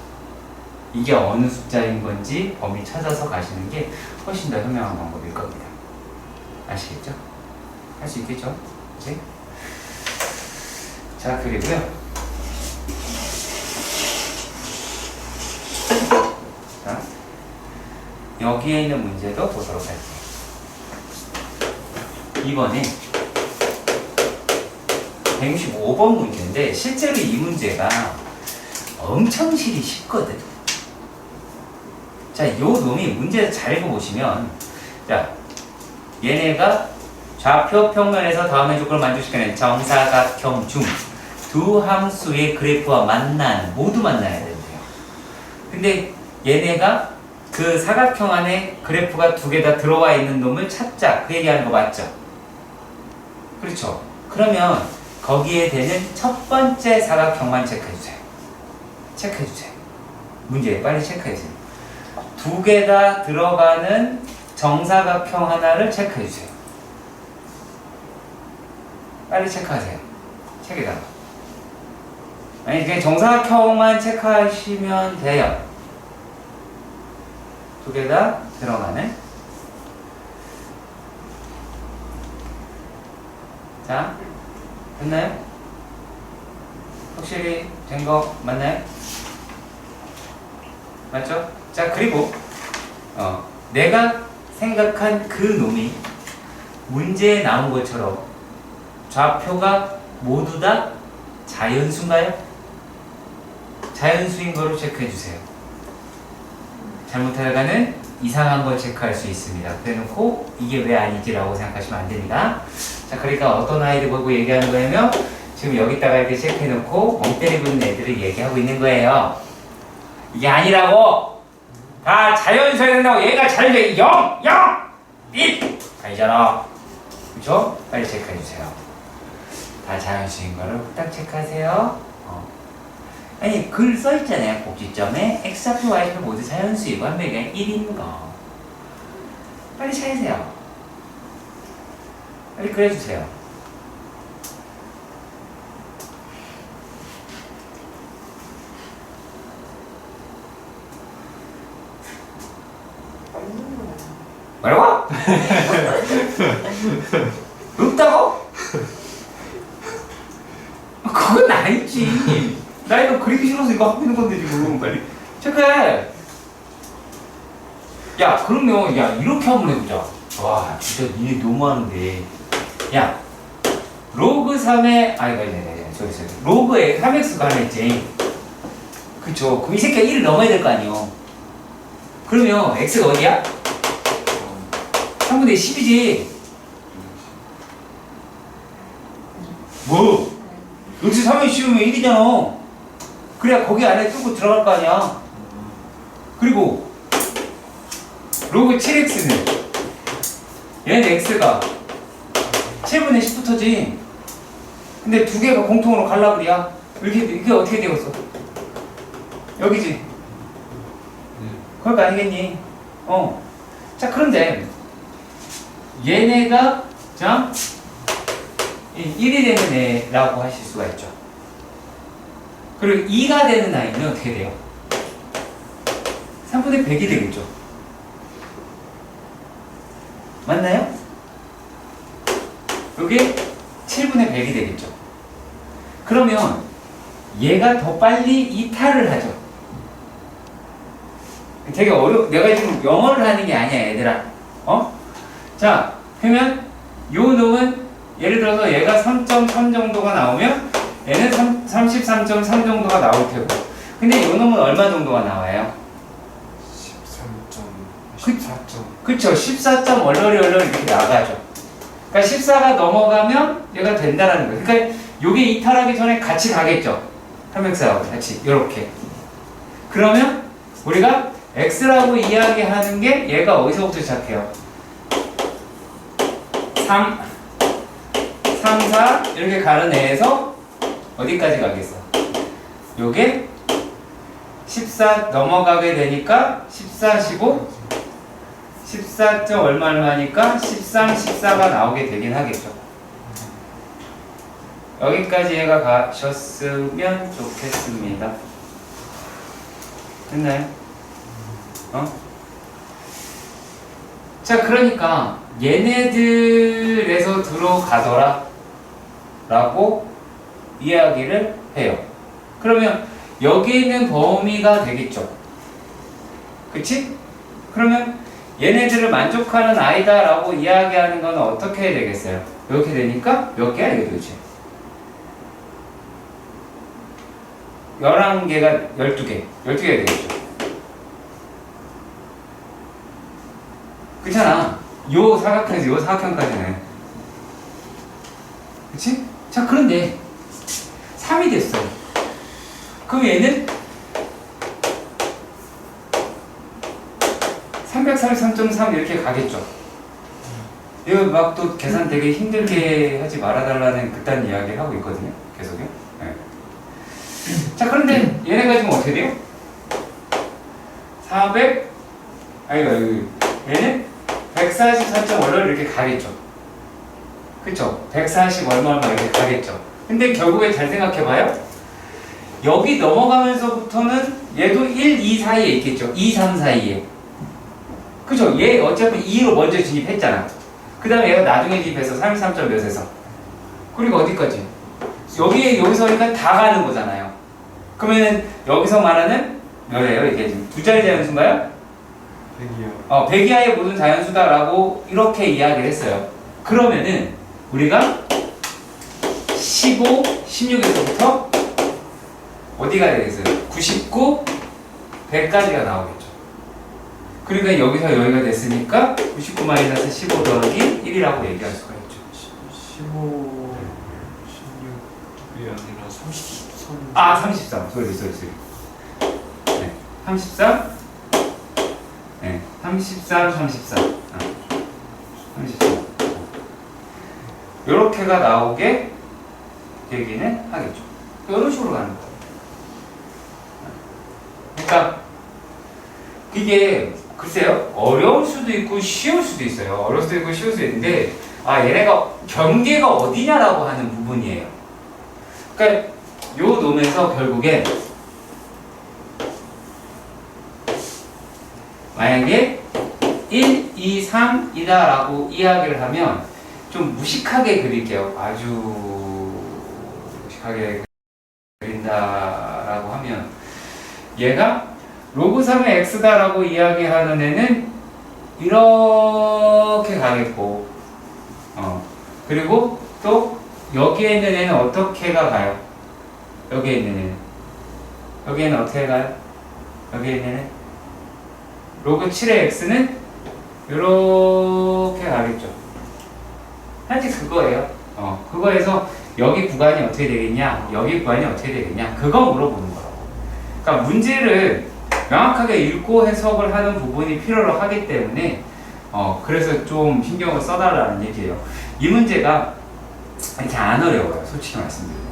S1: 이게 어느 숫자인 건지 범위 찾아서 가시는 게 훨씬 더 현명한 방법일 겁니다. 아시겠죠? 할 수 있겠죠? 네? 자, 그리고요 여기에 있는 문제도 보도록 할게요. 이번에 165번 문제인데 실제로 이 문제가 엄청 실이 쉽거든. 자, 요 놈이 문제 잘 읽어보시면, 자, 얘네가 좌표 평면에서 다음의 조건을 만족시키는 정사각형 중 두 함수의 그래프와 모두 만나야 된대요. 근데 얘네가 그 사각형 안에 그래프가 두 개 다 들어와 있는 놈을 찾자. 그 얘기하는 거 맞죠? 그렇죠? 그러면 거기에 되는 첫 번째 사각형만 체크해주세요. 체크해주세요. 문제 빨리 체크해주세요. 두 개 다 들어가는 정사각형 하나를 체크해주세요. 빨리 체크하세요. 책에다가. 아니, 그냥 정사각형만 체크하시면 돼요. 두 개 다 들어가는. 자, 됐나요? 확실히 된 거 맞나요? 맞죠? 자, 그리고 내가 생각한 그 놈이 문제에 나온 것처럼 좌표가 모두 다 자연수인가요? 자연수인 거로 체크해 주세요. 잘못하다가는 이상한 걸 체크할 수 있습니다. 그래놓고 이게 왜 아니지라고 생각하시면 안 됩니다. 자, 그러니까 어떤 아이들 보고 얘기하는 거냐면 지금 여기다가 이렇게 체크해 놓고 멍 때리고 있는 애들을 얘기하고 있는 거예요. 이게 아니라고! 다 자연수해야 된다고. 얘가 자연수해. 0! 1! 아니잖아. 그쵸? 빨리 체크해 주세요. 다 자연수인 거를 딱 체크하세요. 아니, 글 써있잖아요. 꼭지점에 x좌표 y좌표 모두 자연수이고 한 명이 1인 거. 빨리 찾으세요. 빨리 그려주세요. 뭐라고? 없다고? 그건 아니지. 나 이거 그리기 싫어서 이거 하고 있는 건데 지금 빨리 체크해. 야, 그러면 야 이렇게 한번 해보자. 와, 진짜 니네 너무하는데. 야, 로그 3에 아니 저기 로그 3x가 하나 있지. 그쵸? 그럼 이 새끼가 1을 넘어야 될 거 아니요. 그러면 x가 어디야? 3분의 10이지. 뭐? 여기서 3을 씌우면 1이잖아. 그래야 거기 안에 뚫고 들어갈 거 아니야. 그리고 로그 7x는 얘는 x가 7분의 10부터지. 근데 두 개가 공통으로 갈라버리야. 이게 어떻게 되었어? 여기지. 그럴 거 아니겠니? 자, 그런데 얘네가 자 1이 되는 애라고 하실 수가 있죠. 그리고 2가 되는 아이는 어떻게 돼요? 3분의 100이 되겠죠. 맞나요? 이게 7분의 100이 되겠죠. 그러면 얘가 더 빨리 이탈을 하죠. 되게 내가 지금 영어를 하는 게 아니야, 얘들아. 자, 그러면 요 놈은 예를 들어서 얘가 3.3 정도가 나오면 얘는 33.3 정도가 나올 테고. 근데 요 놈은 얼마 정도가 나와요?
S3: 13.14점.
S1: 그쵸, 14점 얼렁이 이렇게 나가죠. 그러니까 14가 넘어가면 얘가 된다라는 거예요. 그러니까 요게 이탈하기 전에 같이 가겠죠. 3x하고 같이 이렇게. 그러면 우리가 x라고 이야기하는 게 얘가 어디서부터 시작해요? 3, 4 이렇게 가는 애에서 어디까지 가겠어? 요게 14 넘어가게 되니까 14시고 14점 얼마니까 13, 14가 나오게 되긴 하겠죠. 여기까지 얘가 가셨으면 좋겠습니다. 됐나요? 자, 그러니까 얘네들에서 들어가더라 라고 이야기를 해요. 그러면 여기 있는 범위가 되겠죠. 그치? 그러면 얘네들을 만족하는 아이다라고 이야기하는 건 어떻게 해야 되겠어요? 이렇게 되니까 몇 개야 이게 도대체? 11개가 12개. 12개가 되겠죠. 그렇잖아. 요 사각형에서 요 사각형까지는. 그치? 자, 그런데 3이 됐어. 그럼 얘는 343.3 이렇게 가겠죠. 이거 막 또 계산 되게 힘들게 하지 말아달라는 그딴 이야기를 하고 있거든요. 계속요. 네. 자, 그런데 얘네가 지금 어떻게 돼요? 400, 얘는 144점 얼마를 이렇게 가겠죠. 그쵸? 140 얼마 이렇게 가겠죠. 근데 결국에 잘 생각해봐요. 여기 넘어가면서부터는 얘도 1, 2 사이에 있겠죠. 2, 3 사이에. 그죠? 얘 어차피 2로 먼저 진입했잖아. 그 다음에 얘가 나중에 진입해서 33점 몇에서. 그리고 어디까지? 여기서 그러니까 다 가는 거잖아요. 그러면은 여기서 말하는 뭐예요? 이게 지금 두 자리 자연수인가요?
S3: 100이요.
S1: 100 이하의 모든 자연수다라고 이렇게 이야기를 했어요. 그러면은 우리가 15, 16에서부터 어디가 되겠어요? 99, 100까지가 나오겠죠. 그러니까 여기서 여기가 됐으니까 99 마이너스 15 더하기 1이라고 얘기할 수가 있죠.
S3: 15, 16이 아니라 33.
S1: 아, 33. 소리. 네, 33. 네, 33. 33. 요렇게가 나오게 되기는 하겠죠. 이런 식으로 가는 거예요. 그러니까 이게 글쎄요, 어려울 수도 있고 쉬울 수도 있어요. 어려울 수도 있고 쉬울 수도 있는데, 얘네가 경계가 어디냐라고 하는 부분이에요. 그러니까 요 놈에서 결국에 만약에 1, 2, 3이다라고 이야기를 하면 좀 무식하게 그릴게요. 아주 무식하게 그린다라고 하면 얘가 로그 3의 x다라고 이야기하는 애는 이렇게 가겠고, 그리고 또 여기에 있는 애는 어떻게 가요? 여기에 있는 애는 여기에는 어떻게 가요? 여기에 있는 애 로그 7의 x는 이렇게 가겠죠. 현재 그거예요. 그거에서 여기 구간이 어떻게 되겠냐, 여기 구간이 어떻게 되겠냐, 그거 물어보는 거라고. 그러니까 문제를 명확하게 읽고 해석을 하는 부분이 필요로 하기 때문에 그래서 좀 신경을 써달라는 얘기예요. 이 문제가 이렇게 안 어려워요. 솔직히 말씀드리면.